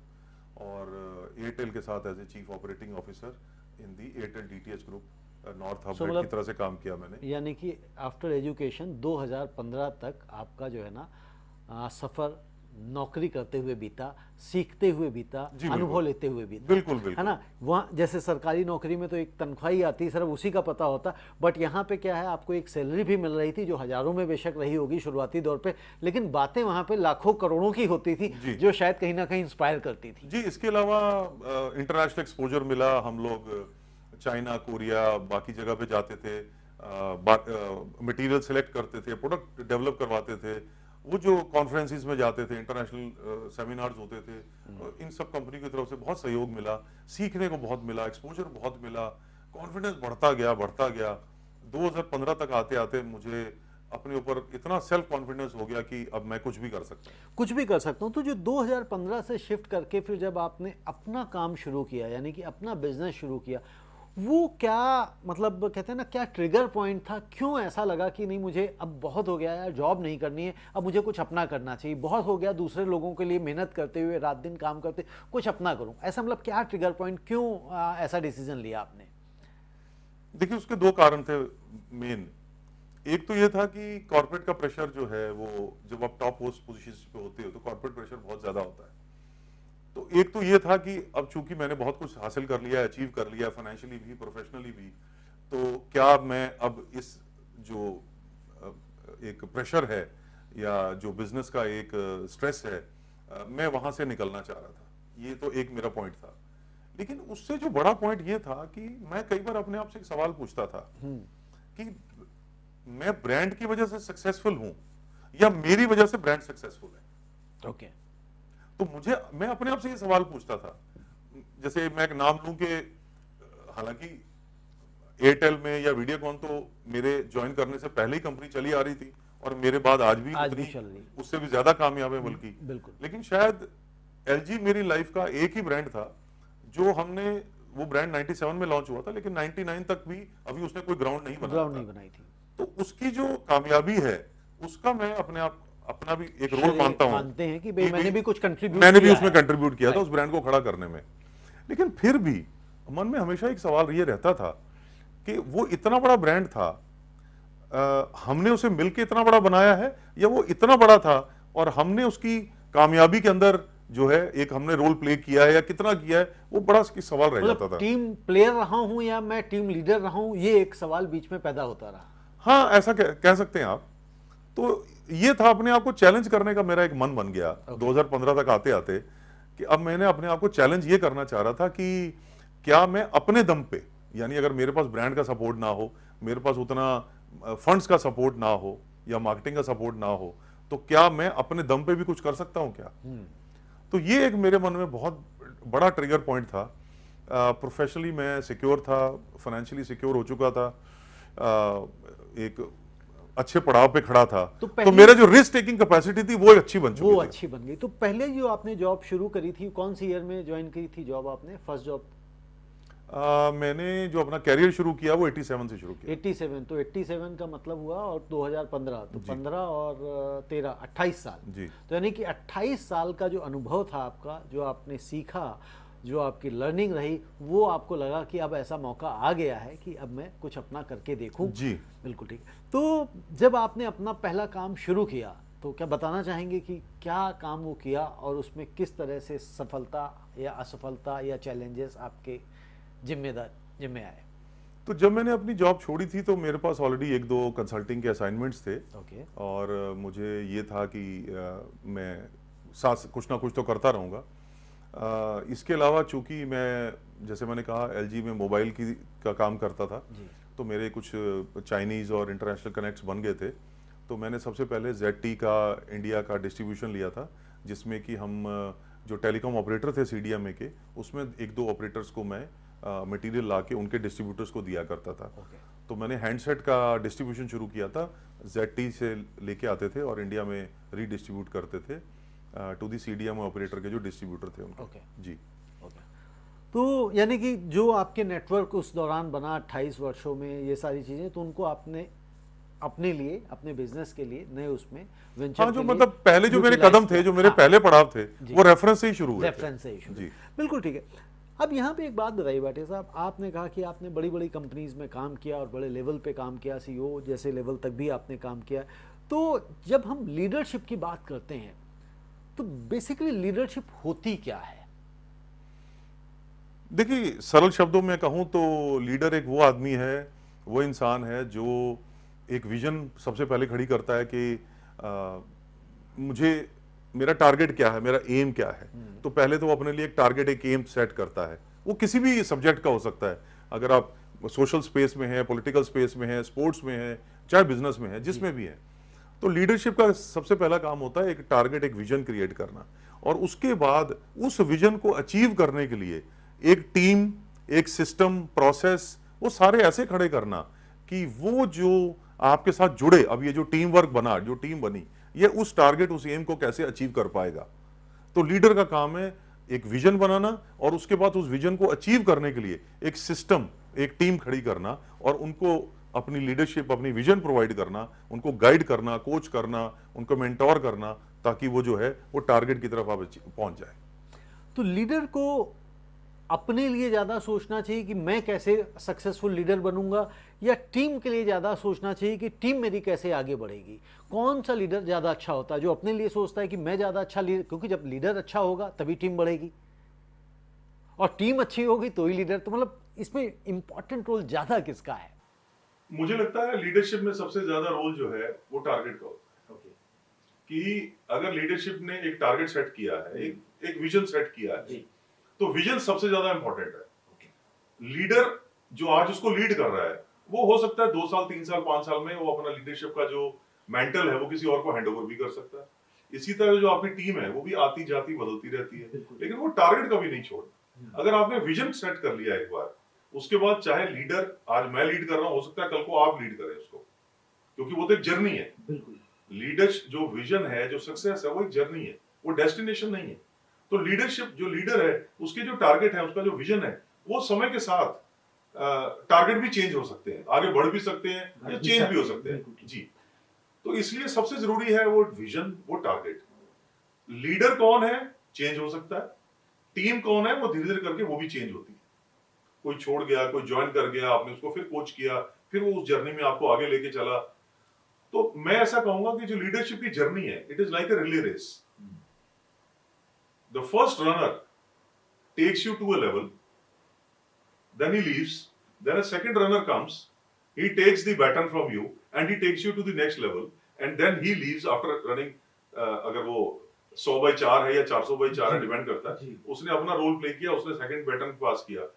[SPEAKER 3] और एयरटेल के साथ as a chief operating officer in the Airtel DTH group north hub की तरह से काम किया मैंने।
[SPEAKER 1] यानी कि आफ्टर एजुकेशन 2015 तक आपका जो है ना सफर नौकरी करते हुए बीता, सीखते हुए बीता, अनुभव लेते हुए बीता।
[SPEAKER 3] बिल्कुल बिल्कुल,
[SPEAKER 1] है ना। वहाँ जैसे सरकारी नौकरी में तो एक तनख्वाह ही आती है, सिर्फ उसी का पता होता, बट यहाँ पे क्या है, आपको एक सैलरी भी मिल रही थी जो हजारों में बेशक रही होगी शुरुआती दौर पे, लेकिन बातें वहाँ पे लाखों करोड़ों की होती थी, जो शायद कहीं ना कहीं इंस्पायर करती थी।
[SPEAKER 3] जी। इसके अलावा इंटरनेशनल एक्सपोजर मिला, हम लोग चाइना, कोरिया, बाकी जगह पे जाते थे, मटेरियल सेलेक्ट करते थे, प्रोडक्ट डेवलप करवाते थे, वो जो कॉन्फ्रेंसेस में जाते थे, इंटरनेशनल सेमिनार्स होते थे, इन सब कंपनी की तरफ से बहुत सहयोग मिला, सीखने को बहुत मिला, एक्सपोजर बहुत मिला, कॉन्फिडेंस बढ़ता गया। 2015 तक आते आते मुझे अपने ऊपर इतना सेल्फ कॉन्फिडेंस हो गया कि अब मैं कुछ भी कर सकता हूँ।
[SPEAKER 1] तो जो 2015 से शिफ्ट करके फिर जब आपने अपना काम शुरू किया, यानी कि अपना बिजनेस शुरू किया, वो क्या मतलब कहते हैं ना, क्या ट्रिगर पॉइंट था, क्यों ऐसा लगा कि नहीं मुझे अब बहुत हो गया यार, जॉब नहीं करनी है, अब मुझे कुछ अपना करना चाहिए, बहुत हो गया दूसरे लोगों के लिए मेहनत करते हुए, रात दिन काम करते, कुछ अपना करूं, ऐसा मतलब क्या ट्रिगर पॉइंट, क्यों ऐसा डिसीजन लिया आपने?
[SPEAKER 3] देखिए, उसके 2 कारण थे मेन। एक तो ये था कि कॉर्पोरेट का प्रेशर जो है वो, जब आप टॉप पोस्ट पोजीशन पे होते हो तो कॉर्पोरेट प्रेशर बहुत ज्यादा होता है। तो एक तो ये था कि अब चूंकि मैंने बहुत कुछ हासिल कर लिया, अचीव कर लिया, फाइनेंशियली भी प्रोफेशनली भी, तो क्या मैं अब इस जो एक प्रेशर है या जो बिजनेस का एक स्ट्रेस है, मैं वहां से निकलना चाह रहा था। ये तो एक मेरा पॉइंट था। लेकिन उससे जो बड़ा पॉइंट ये था कि मैं कई बार अपने आप से एक सवाल पूछता था कि मैं ब्रांड की वजह से सक्सेसफुल हूं या मेरी वजह से ब्रांड सक्सेसफुल है।
[SPEAKER 1] ओके।
[SPEAKER 3] तो मैं अपने आप से ये सवाल पूछता था। जैसे मैं एक नाम लूं कि हालांकि एयरटेल में या वीडियोकॉन तो मेरे ज्वाइन करने से पहले ही कंपनी चली आ रही थी और मेरे बाद आज भी
[SPEAKER 1] चल रही,
[SPEAKER 3] उससे भी ज्यादा कामयाब है बल्कि।
[SPEAKER 1] बिल्कुल।
[SPEAKER 3] लेकिन शायद एलजी मेरी लाइफ का एक ही ब्रांड था जो हमने, वो ब्रांड 97 में लॉन्च हुआ था लेकिन 99 तक भी अभी उसने कोई ग्राउंड नहीं
[SPEAKER 1] बनाई थी।
[SPEAKER 3] तो उसकी जो कामयाबी है उसका मैं अपना भी एक रोल मानता हूं।
[SPEAKER 1] मानते हैं कि भाई मैंने भी कुछ कंट्रीब्यूट
[SPEAKER 3] मैंने भी उसमें कंट्रीब्यूट किया था उस ब्रांड को खड़ा करने में। लेकिन फिर भी मन में हमेशा एक सवाल ये रहता था कि वो इतना बड़ा ब्रांड था, हमने उसे मिलके इतना बड़ा बनाया है या वो इतना बड़ा था और हमने उसकी कामयाबी के अंदर जो है एक हमने रोल प्ले किया है या कितना किया है, वो बड़ा सवाल रह जाता था।
[SPEAKER 1] टीम प्लेयर रहा हूं या मैं टीम लीडर रहा हूं, ये एक सवाल बीच में पैदा होता रहा।
[SPEAKER 3] हाँ, ऐसा कह सकते हैं आप। तो ये था, अपने आप को चैलेंज करने का मेरा एक मन बन गया 2015 तक आते आते, कि अब मैंने अपने आप को चैलेंज ये करना चाह रहा था कि क्या मैं अपने दम पे, यानी अगर मेरे पास ब्रांड का सपोर्ट ना हो, मेरे पास उतना फंड्स का सपोर्ट ना हो या मार्केटिंग का सपोर्ट ना हो, तो क्या मैं अपने दम पे भी कुछ कर सकता हूं क्या। तो ये एक मेरे मन में बहुत बड़ा ट्रिगर पॉइंट था। प्रोफेशनली मैं सिक्योर था, फाइनेंशियली सिक्योर हो चुका था, एक अच्छे पड़ाव पे खड़ा था, तो मेरा जो रिस्क टेकिंग कैपेसिटी थी वो अच्छी बन
[SPEAKER 1] गई। तो पहले जो आपने जॉब शुरू करी थी, कौन सी ईयर में ज्वाइन की थी जॉब आपने, फर्स्ट जॉब?
[SPEAKER 3] मैंने जो अपना कैरियर शुरू किया वो 87 से शुरू किया।
[SPEAKER 1] 87, तो 87 का मतलब हुआ और 2015, तो 15 और 13 28 साल
[SPEAKER 3] जी।
[SPEAKER 1] तो यानी कि 28 साल का जो अनुभव था आपका, जो आपने सीखा, जो आपकी लर्निंग रही, वो आपको लगा कि अब ऐसा मौका आ गया है कि अब मैं कुछ अपना करके देखूं।
[SPEAKER 3] जी
[SPEAKER 1] बिल्कुल ठीक। तो जब आपने अपना पहला काम शुरू किया तो क्या बताना चाहेंगे कि क्या काम वो किया और उसमें किस तरह से सफलता या असफलता या चैलेंजेस आपके जिम्मे आए?
[SPEAKER 3] तो जब मैंने अपनी जॉब छोड़ी थी तो मेरे पास ऑलरेडी 1-2 कंसल्टिंग के असाइनमेंट्स थे।
[SPEAKER 1] ओके।
[SPEAKER 3] और मुझे ये था कि मैं साथ कुछ ना कुछ तो करता रहूँगा। इसके अलावा चूंकि मैं, जैसे मैंने कहा, एलजी में मोबाइल का काम करता था, तो मेरे कुछ चाइनीज़ और इंटरनेशनल कनेक्ट्स बन गए थे। तो मैंने सबसे पहले ZT का इंडिया का डिस्ट्रीब्यूशन लिया था, जिसमें कि हम जो टेलीकॉम ऑपरेटर थे CDMA के, उसमें 1-2 ऑपरेटर्स को मैं मटेरियल ला के उनके डिस्ट्रीब्यूटर्स को दिया करता था। तो मैंने हैंडसेट का डिस्ट्रीब्यूशन शुरू किया था, ZT से लेके आते थे और इंडिया में रीडिस्ट्रीब्यूट करते थे टू दी CDMA ऑपरेटर के जो डिस्ट्रीब्यूटर थे उनके। जी।
[SPEAKER 1] तो यानी कि जो आपके नेटवर्क उस दौरान बना 28 वर्षों में, ये सारी चीजें, तो उनको आपने अपने लिए, अपने बिजनेस के लिए, नए उसमें वेंचर,
[SPEAKER 3] हाँ, जो मतलब पहले जो मेरे कदम थे, जो मेरे पहले पड़ाव थे, वो रेफरेंस से ही शुरू हुए थे।
[SPEAKER 1] बिल्कुल ठीक है। अब यहाँ पे एक बात बताइए भाटिया साहब, आपने कहा कि आपने बड़ी बड़ी कंपनीज में काम किया और बड़े लेवल पे काम किया, CEO जैसे लेवल तक भी आपने काम किया। तो जब हम लीडरशिप की बात करते हैं तो बेसिकली लीडरशिप होती क्या है?
[SPEAKER 3] देखिए, सरल शब्दों में कहूं तो लीडर एक वो आदमी है, वो इंसान है जो एक विजन सबसे पहले खड़ी करता है कि मुझे, मेरा टारगेट क्या है, मेरा एम क्या है। तो पहले तो वो अपने लिए एक टारगेट, एक एम सेट करता है। वो किसी भी सब्जेक्ट का हो सकता है, अगर आप सोशल स्पेस में है, पॉलिटिकल स्पेस में है, स्पोर्ट्स में है, चाहे बिजनेस में है, जिसमें भी है। तो लीडरशिप का सबसे पहला काम होता है एक टारगेट, एक विजन क्रिएट करना, और उसके बाद उस विजन को अचीव करने के लिए एक टीम, एक सिस्टम, प्रोसेस, वो सारे ऐसे खड़े करना कि वो जो आपके साथ जुड़े, अब ये जो टीम वर्क बना, जो टीम बनी, ये उस टारगेट, उस एम को कैसे अचीव कर पाएगा। तो लीडर का काम है एक विजन बनाना और उसके बाद उस विजन को अचीव करने के लिए एक सिस्टम, एक टीम खड़ी करना और उनको अपनी लीडरशिप, अपनी विजन प्रोवाइड करना, उनको गाइड करना, कोच करना, उनको मेंटोर करना, ताकि वो जो है वो टारगेट की तरफ आप पहुंच जाए।
[SPEAKER 1] तो लीडर को अपने लिए ज़्यादा सोचना चाहिए कि मैं कैसे सक्सेसफुल लीडर बनूंगा, या टीम के लिए ज़्यादा सोचना चाहिए कि टीम मेरी कैसे आगे बढ़ेगी? कौन सा लीडर ज़्यादा अच्छा होता है? जो अपने लिए सोचता है कि मैं ज़्यादा अच्छा लीडर, क्योंकि जब लीडर अच्छा होगा तभी टीम बढ़ेगी, और टीम अच्छी होगी तो ही लीडर। तो मतलब इसमें इंपॉर्टेंट रोल ज़्यादा किसका है?
[SPEAKER 2] मुझे लगता है लीडरशिप में सबसे ज्यादा रोल जो है वो टारगेट का होता है। कि अगर लीडरशिप ने एक टारगेट सेट किया है, एक विजन सेट किया है, तो विजन सबसे ज्यादा इंपॉर्टेंट है। लीडर जो आज उसको लीड कर रहा है, वो हो सकता है 2 साल 3 साल 5 साल में वो अपना लीडरशिप का जो मेंटल है वो किसी और को हैंडओवर भी कर सकता है। इसी तरह जो आपकी टीम है वो भी आती जाती बदलती रहती है, लेकिन वो टारगेट कभी नहीं छोड़ना। अगर आपने विजन सेट कर लिया एक बार, उसके बाद चाहे लीडर, आज मैं लीड कर रहा हूं, हो सकता है कल को आप लीड करें उसको, क्योंकि वो तो एक जर्नी है।
[SPEAKER 1] बिल्कुल,
[SPEAKER 2] लीडर जो विजन है, जो सक्सेस है, वो एक जर्नी है, वो डेस्टिनेशन नहीं है। तो लीडरशिप, जो लीडर है उसके जो टारगेट है, उसका जो विजन है, वो समय के साथ टारगेट भी चेंज हो सकते हैं, आगे बढ़ भी सकते हैं या चेंज भी हो सकते हैं जी। तो इसलिए सबसे जरूरी है वो विजन, वो टारगेट। लीडर कौन है चेंज हो सकता है, टीम कौन है वो धीरे धीरे करके वो भी चेंज होती है। कोई छोड़ गया, कोई ज्वाइन कर गया, आपने उसको फिर कोच किया, फिर वो उस जर्नी में आपको आगे लेके चला। तो मैं ऐसा कहूंगा कि जो लीडरशिप की जर्नी है, it is like a relay race. The first runner takes you to a level, then he leaves, then a second runner comes, he takes the baton from you and he takes you to the next level, and then he leaves after running अगर वो 100/4 है या 400/4 है, depend करता है, उसने अपना role play किया, उसने सेकंड बैटन पास किया।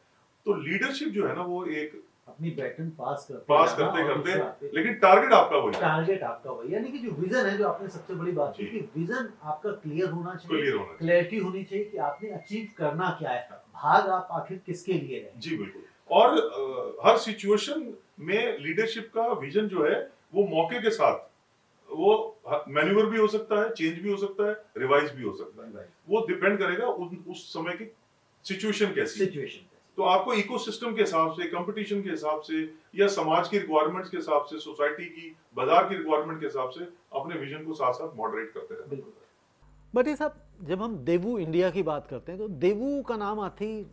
[SPEAKER 2] तो लीडरशिप जो है ना वो एक
[SPEAKER 1] अपनी बैटन पास
[SPEAKER 2] करते करते, लेकिन टारगेट आपका वही है।
[SPEAKER 1] टारगेट आपका वही, यानी कि जो विजन है, जो आपने सबसे बड़ी बात की कि विजन आपका क्लियर होना चाहिए,
[SPEAKER 2] क्लियर होना चाहिए,
[SPEAKER 1] क्लैरिटी होनी चाहिए कि आपने अचीव करना क्या है, भाग आप आखिर किसके लिए रहे।
[SPEAKER 2] जी बिल्कुल। और हर सिचुएशन में लीडरशिप का विजन जो है वो मौके के साथ वो मैन्यूवर भी हो सकता है, चेंज भी हो सकता है, रिवाइज भी हो सकता है। वो डिपेंड करेगा उस समय की सिचुएशन कैसी है। तो आपको इकोसिस्टम के हिसाब से, कंपटीशन के हिसाब से, या समाज की रिक्वायरमेंट्स के हिसाब से, सोसाइटी की, बाजार की रिक्वायरमेंट के हिसाब से अपने विजन को साथ साथ मॉडरेट करते रहना।
[SPEAKER 1] बट ये साहब, जब हम देवू इंडिया की बात करते हैं तो देवू का नाम आते ही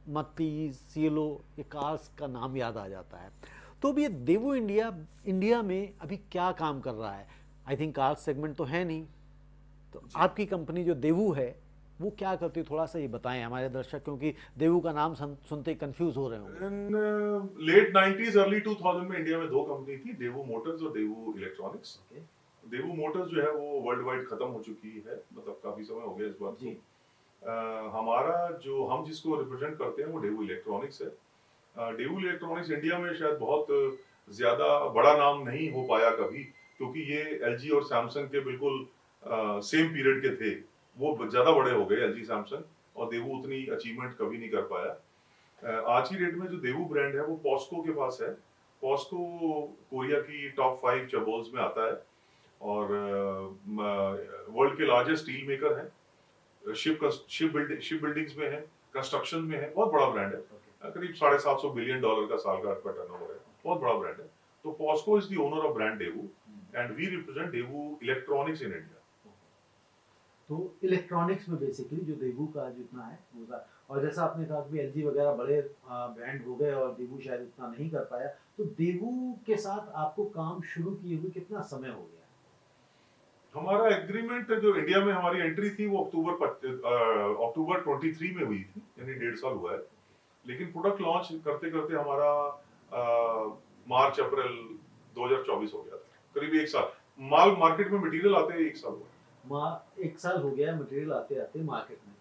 [SPEAKER 1] मत्ती, सिएलो, ये कार्स का नाम याद आ जाता है। तो अब ये देवू इंडिया में अभी क्या काम कर रहा है? आई थिंक कार्स सेगमेंट तो है नहीं, तो आपकी कंपनी जो देवू है वो क्या करती है, थोड़ा सा ये बताएं हमारे दर्शक, क्योंकि देवू का नाम सुनते कंफ्यूज हो रहे होंगे।
[SPEAKER 2] लेट 90s अर्ली 2000 में इंडिया में 2 कंपनी थी, देवू मोटर्स और देवू इलेक्ट्रॉनिक्स। देवू मोटर्स जो है वो वर्ल्ड वाइड खत्म हो चुकी है, मतलब काफी समय हो गया इस बात को। हमारा जो, हम जिसको रिप्रेजेंट करते हैं वो देवू इलेक्ट्रॉनिक्स है। देवू इलेक्ट्रॉनिक्स इंडिया में शायद बहुत ज्यादा बड़ा नाम नहीं हो पाया कभी, क्योंकि ये एलजी और सैमसंग के बिल्कुल सेम पीरियड के थे। वो ज्यादा बड़े हो गए एलजी सैमसंग, और देवू उतनी अचीवमेंट कभी नहीं कर पाया। आज की डेट में जो देवू ब्रांड है वो पॉस्को के पास है। पॉस्को कोरिया की टॉप 5 चबोल्स में आता है, और वर्ल्ड के लार्जेस्ट स्टील मेकर है, शिप बिल्डिंग्स में है, कंस्ट्रक्शन में है, बहुत बड़ा ब्रांड है। करीब $750 बिलियन का साल का टर्नओवर है, बहुत बड़ा ब्रांड है। तो Posco is the owner of brand Daewoo, and we represent Daewoo electronics in India.
[SPEAKER 1] तो इलेक्ट्रॉनिक्स में बेसिकली जो देवू का जितना है वो, और जैसा आपने कहा कि एलजी वगैरह बड़े ब्रांड हो गए और देवू शायद उतना नहीं कर पाया, तो देवू के साथ आपको काम शुरू किए हुए कितना समय हो गया?
[SPEAKER 2] हमारा एग्रीमेंट जो इंडिया में हमारी एंट्री थी वो अक्टूबर 23 में हुई थी, यानी 1.5 साल हुआ है। लेकिन प्रोडक्ट लॉन्च करते करते हमारा मार्च अप्रैल 2024 हो गया था, करीब 1 साल। माल मार्केट में मटेरियल आते हैं 1 साल हुआ।
[SPEAKER 1] 1 साल हो गया मटेरियल आते आते मार्केट में।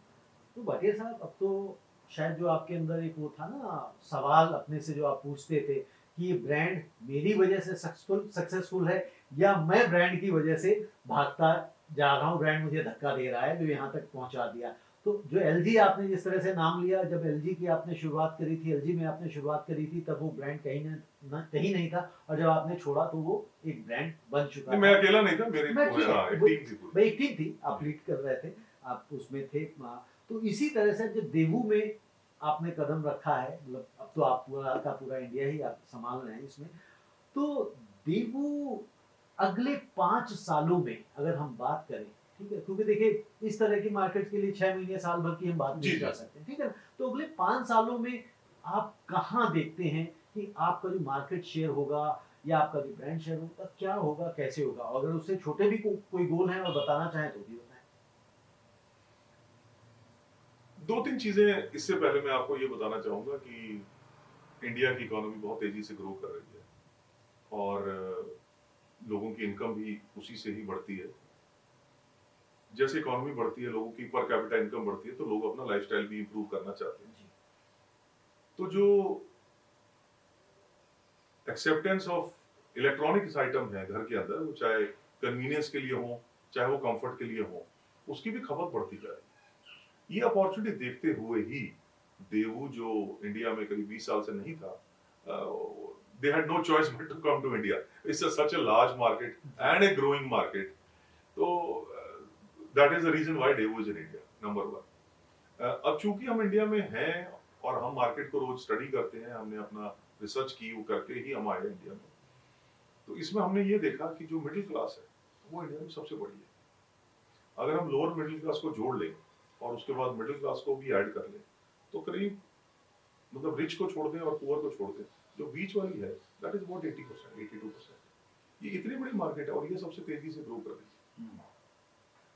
[SPEAKER 1] तो भाटिया साहब, अब तो शायद जो आपके अंदर एक वो था ना सवाल अपने से जो आप पूछते थे कि ये ब्रांड मेरी वजह से सक्सेसफुल है या मैं ब्रांड की वजह से भागता जा रहा हूँ, ब्रांड मुझे धक्का दे रहा है जो यहाँ तक पहुँचा दिया। तो जो एलजी आपने जिस तरह से नाम लिया, जब एलजी की आपने शुरुआत करी थी, एलजी में आपने शुरुआत करी थी, तब वो ब्रांड कहीं नहीं था, और जब आपने छोड़ा तो वो एक ब्रांड बन चुका।
[SPEAKER 2] मैं अकेला नहीं था, मेरी
[SPEAKER 1] एक टीम थी, आप लीड कर रहे थे, आप उसमें थे। तो इसी तरह से जब देवू में आपने कदम रखा है, मतलब अब तो आप पूरा का पूरा इंडिया ही आप संभाल रहे हैं इसमें, तो देवू अगले 5 सालों में अगर हम बात करें, ठीक है, क्योंकि देखिए इस तरह की मार्केट के लिए 6 महीने साल भर की हम बात नहीं कर सकते, ठीक है, तो अगले 5 सालों में आप कहाँ देखते हैं कि आपका जो मार्केट शेयर होगा या आपका जो ब्रांड शेयर होगा, क्या होगा, कैसे होगा? अगर उससे छोटे भी कोई गोल हैं और बताना चाहें तो भी बताएं।
[SPEAKER 2] 2-3 चीजें इससे पहले मैं आपको ये बताना चाहूंगा कि इंडिया की इकोनॉमी बहुत तेजी से ग्रो कर रही है और लोगों की इनकम भी उसी से ही बढ़ती है। जैसे इकोनॉमी बढ़ती है, लोगों की पर कैपिटा इनकम बढ़ती है, तो लोग अपना लाइफस्टाइल भी इंप्रूव करना चाहते हैं। तो जो एक्सेप्टेंस ऑफ इलेक्ट्रॉनिक्स आइटम है घर के अंदर, वो चाहे कन्वीनियंस के लिए हो, चाहे वो कंफर्ट के लिए हो, उसकी भी खपत बढ़ती जा रही है। ये अपॉर्चुनिटी देखते हुए ही देवू, जो इंडिया में करीब 20 साल से नहीं था, they had no choice but to come to India. It's such a large market and a growing market. So that is the reason why Devu is in India, number one. अब चूंकि हम India में हैं और हम market को रोज study करते हैं, हमने अपना रिसर्च की, वो करके ही हम आए इंडिया में, तो इसमें हमने ये देखा कि जो मिडिल क्लास है वो इंडिया में सबसे बड़ी है। अगर हम लोअर मिडिल क्लास को जोड़ लें और उसके बाद मिडिल क्लास को भी ऐड कर लें, तो करीब मतलब रिच को छोड़ दें और पुअर को छोड़ दें, जो बीच वाली है दैट इज अबाउट 80%, 82%। ये इतनी बड़ी मार्केट है और ये सबसे तेजी से ग्रो कर रही है।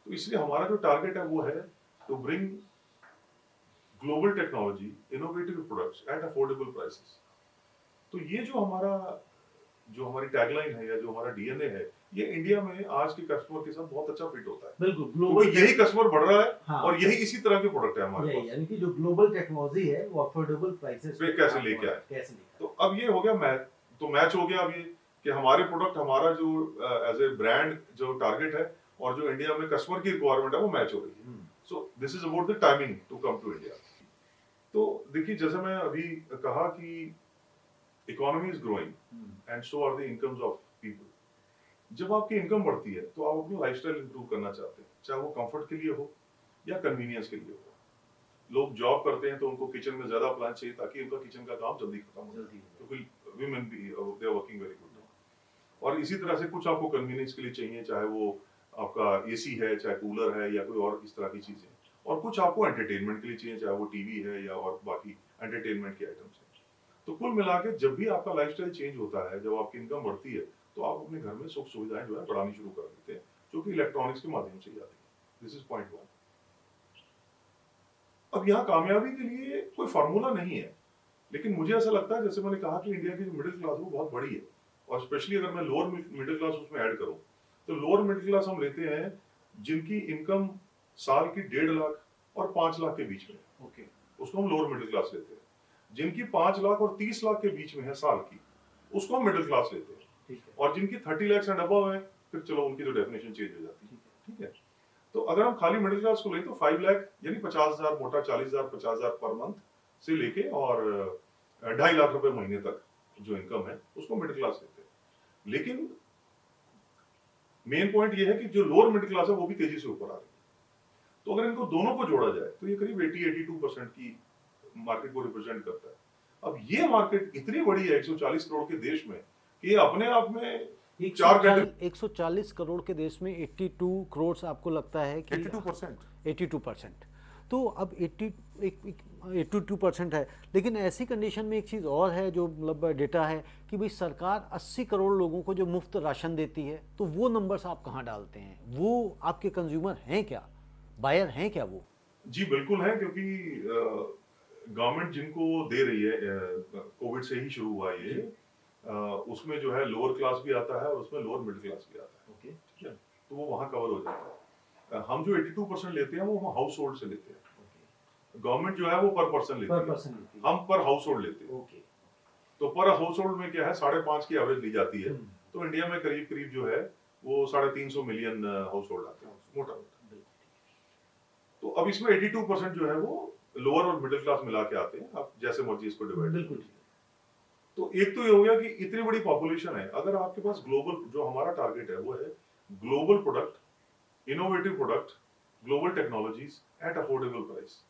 [SPEAKER 2] तो इसलिए हमारा जो टारगेट है वो है to bring global technology, innovative products at affordable prices. तो ये जो हमारी टैगलाइन है या जो हमारा डीएनए है, ये इंडिया में आज के कस्टमर के साथ बहुत अच्छा फिट होता है।
[SPEAKER 1] बिल्कुल,
[SPEAKER 2] क्योंकि यही कस्टमर बढ़ रहा है।
[SPEAKER 1] हाँ,
[SPEAKER 2] और यही इसी तरह के प्रोडक्ट है हमारे पास,
[SPEAKER 1] यानी कि जो ग्लोबल टेक्नोलॉजी है वो अफोर्डेबल प्राइसेस
[SPEAKER 2] पे कैसे लेके आए। तो अब ये हो गया मैच हो गया अब ये कि हमारे प्रोडक्ट, हमारा जो एज ए ब्रांड जो टारगेट है और जो इंडिया में कस्टमर की रिक्वायरमेंट है वो मैच हो रही है। So this is about the timing to come to India. तो देखिए, जैसे मैं अभी कहा कि economy is growing and so are the incomes of people. जब आपकी इनकम बढ़ती है तो आप अपना लाइफस्टाइल इंप्रूव करना चाहते हैं, चाहे वो कंफर्ट के लिए हो या कन्वीनियंस के लिए हो। लोग जॉब करते हैं तो उनको किचन में ज्यादा अप्लायंस चाहिए ताकि उनका किचन का काम जल्दी खत्म हो जाए, क्योंकि वीमेन भी they are working very good. और इसी तरह से कुछ आपको कन्वीनियंस के लिए चाहिए, चाहे वो आपका एसी है, चाहे कूलर है या कोई और इस तरह की चीजें, और कुछ आपको एंटरटेनमेंट के लिए चाहिए, चाहे वो टीवी है या और बाकी एंटरटेनमेंट के आइटम्स हैं। तो कुल मिला के जब भी आपका लाइफस्टाइल चेंज होता है, जब आपकी इनकम बढ़ती है, तो आप अपने घर में सुख सुविधाएं जो है बढ़ानी शुरू कर देते हैं, जो कि इलेक्ट्रॉनिक्स के माध्यम से ही आती है। This is point 1। अब यहाँ कामयाबी के लिए कोई फार्मूला नहीं है, लेकिन मुझे ऐसा लगता है, जैसे मैंने कहा कि इंडिया की जो मिडिल क्लास है वो बहुत बड़ी है, और स्पेशली अगर मैं लोअर मिडिल क्लास उसमें ऐड करूं, तो लोअर मिडिल क्लास हम लेते हैं जिनकी इनकम साल की 1.5 लाख और 5 लाख के बीच में है।
[SPEAKER 1] ओके,
[SPEAKER 2] उसको हम लोअर मिडिल क्लास लेते हैं। जिनकी 5 लाख और 30 लाख के बीच में है साल की, उसको हम मिडिल क्लास लेते हैं।
[SPEAKER 1] ठीक है।
[SPEAKER 2] और जिनकी 30 लाख एंड अबव है, फिर चलो उनकी तो डेफिनेशन चेंज हो जाती है। ठीक है। तो अगर हम खाली मिडिल क्लास को लें तो 5 लाख यानी 50,000 मोटा, 40,000 50,000 पर मंथ से लेके और 2.5 लाख रुपए महीने तक जो इनकम है उसको मिडिल क्लास लेते हैं। लेकिन मेन पॉइंट ये है कि जो लोअर मिडिल क्लास है वो भी तेजी से ऊपर आ रही है। तो अगर इनको दोनों को जोड़ा जाए तो ये करीब 80-82% की मार्केट को रिप्रेजेंट करता है। अब ये मार्केट इतनी बड़ी है 140 करोड़ के देश में कि ये अपने आप में
[SPEAKER 1] 140 करोड़ के देश में 82 करोड़ आपको लगता है कि 82%। तो अब 82% है, लेकिन ऐसी कंडीशन में एक चीज़ और है जो मतलब डेटा है कि भाई सरकार 80 करोड़ लोगों को जो मुफ्त राशन देती है, तो वो नंबर्स आप कहाँ डालते हैं? वो आपके कंज्यूमर हैं क्या, बायर हैं क्या वो?
[SPEAKER 2] जी बिल्कुल है, क्योंकि गवर्नमेंट जिनको दे रही है, कोविड से ही शुरू हुआ ये, उसमें जो है लोअर क्लास भी आता है और उसमें लोअर मिडिल क्लास भी आता है।
[SPEAKER 1] ओके,
[SPEAKER 2] ठीक है। तो वो वहाँ कवर हो जाता है। हम जो 82% लेते हैं वो हम हाउस होल्ड से लेते हैं। गवर्नमेंट जो है वो पर पर्सन लेती है, हम पर हाउस होल्ड लेते हैं।
[SPEAKER 1] ओके।
[SPEAKER 2] तो पर हाउस होल्ड में क्या है, 5.5 की एवरेज ली जाती है। तो इंडिया में करीब करीब जो है वो 350 मिलियन हाउस होल्ड आते हैं मोटा मोटा। तो अब इसमें 82% जो है वो लोअर और मिडिल क्लास मिला के आते हैं। आप जैसे मर्जी इसको डिवाइड।
[SPEAKER 1] बिल्कुल।
[SPEAKER 2] तो एक तो ये हो गया कि इतनी बड़ी पॉपुलेशन है, अगर आपके पास ग्लोबल, जो हमारा टारगेट है वो है global product, innovative product, global technologies at affordable price.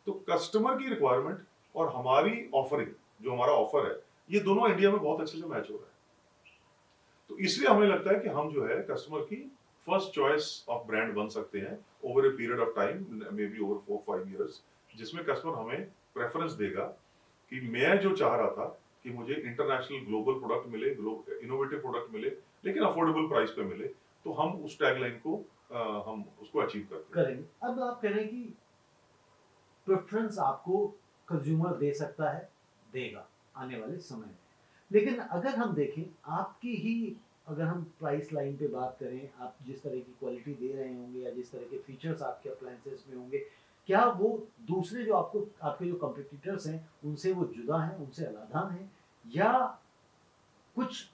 [SPEAKER 2] तो कस्टमर की रिक्वायरमेंट और हमारी ऑफरिंग, जो हमारा ऑफर है, ये दोनों इंडिया में बहुत अच्छे से मैच हो रहा है। तो इसलिए हमें लगता है कि हम जो है कस्टमर की फर्स्ट चॉइस ऑफ ब्रांड बन सकते हैं over a period of time, may be over 4-5 years, जिसमें कस्टमर हमें प्रेफरेंस देगा कि मैं जो चाह रहा था कि मुझे इंटरनेशनल ग्लोबल प्रोडक्ट मिले, इनोवेटिव प्रोडक्ट मिले, लेकिन अफोर्डेबल प्राइस पे मिले, तो हम उस टैगलाइन को हम उसको अचीव करते हैं।
[SPEAKER 1] करेंगे। अब आप कह रहे हैं कि प्रेफरेंस आपको कंज्यूमर दे सकता है, देगा आने वाले समय में। लेकिन अगर हम देखें आपकी ही, अगर हम प्राइस लाइन पे बात करें, आप जिस तरह की क्वालिटी दे रहे होंगे या जिस तरह के फीचर्स आपके अप्लायंसेस में होंगे, क्या वो दूसरे जो आपके जो कॉम्पिटिटर्स हैं उनसे वो जुदा हैं, उनसे अलग हैं, या कुछ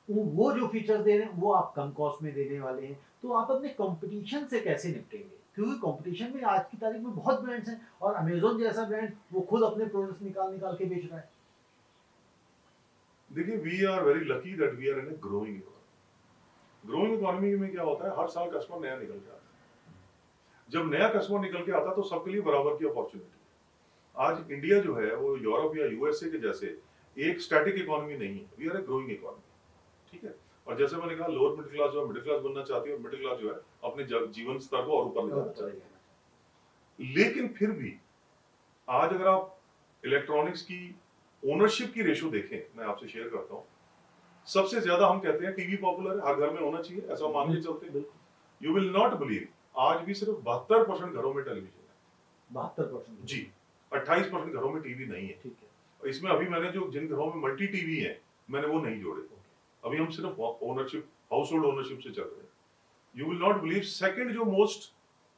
[SPEAKER 1] वो जो फीचर्स दे रहे हैं वो आप कम कॉस्ट में देने वाले हैं? तो आप अपने कंपटीशन से कैसे निपटेंगे? क्योंकि कंपटीशन में आज की तारीख में बहुत ब्रांड्स हैं और अमेज़न जैसा ब्रांड वो खुद अपने प्रोडक्ट्स निकाल निकाल के बेच रहा है।
[SPEAKER 2] देखिए, we are very lucky that we are in a growing economy. Growing economy में क्या होता है, हर साल कस्टमर नया निकल के आता है। जब नया कस्टमर निकल के आता है तो सबके लिए बराबर की अपॉर्चुनिटी है। आज इंडिया जो है वो यूरोप या यूएसए के जैसे एक स्टैटिक इकोनॉमी नहीं है, we are a growing economy, ठीक है। और जैसे मैंने कहा, लोअर मिडिल क्लास जो है मिडिल क्लास बनना चाहती है, और मिडिल क्लास जो है अपने जीवन स्तर को और ऊपर ले जाना चाहती है। लेकिन फिर भी आज अगर आप इलेक्ट्रॉनिक्स की ओनरशिप की रेशो देखें, मैं आपसे शेयर करता हूं, सबसे ज्यादा हम कहते हैं टीवी पॉपुलर है, हर घर में होना चाहिए, ऐसा मान के चलते हैं। यू विल नॉट बिलीव, आज भी सिर्फ 72% घरों में टेलीविजन है।
[SPEAKER 1] 72%
[SPEAKER 2] जी, 28% घरों में टीवी नहीं है।
[SPEAKER 1] ठीक है।
[SPEAKER 2] और इसमें अभी मैंने जो जिन घरों में मल्टी टीवी है मैंने वो नहीं जोड़े। अभी हम सिर्फ ओनरशिप, हाउस होल्ड ओनरशिप से चल रहे हैं। You will not believe, second जो मोस्ट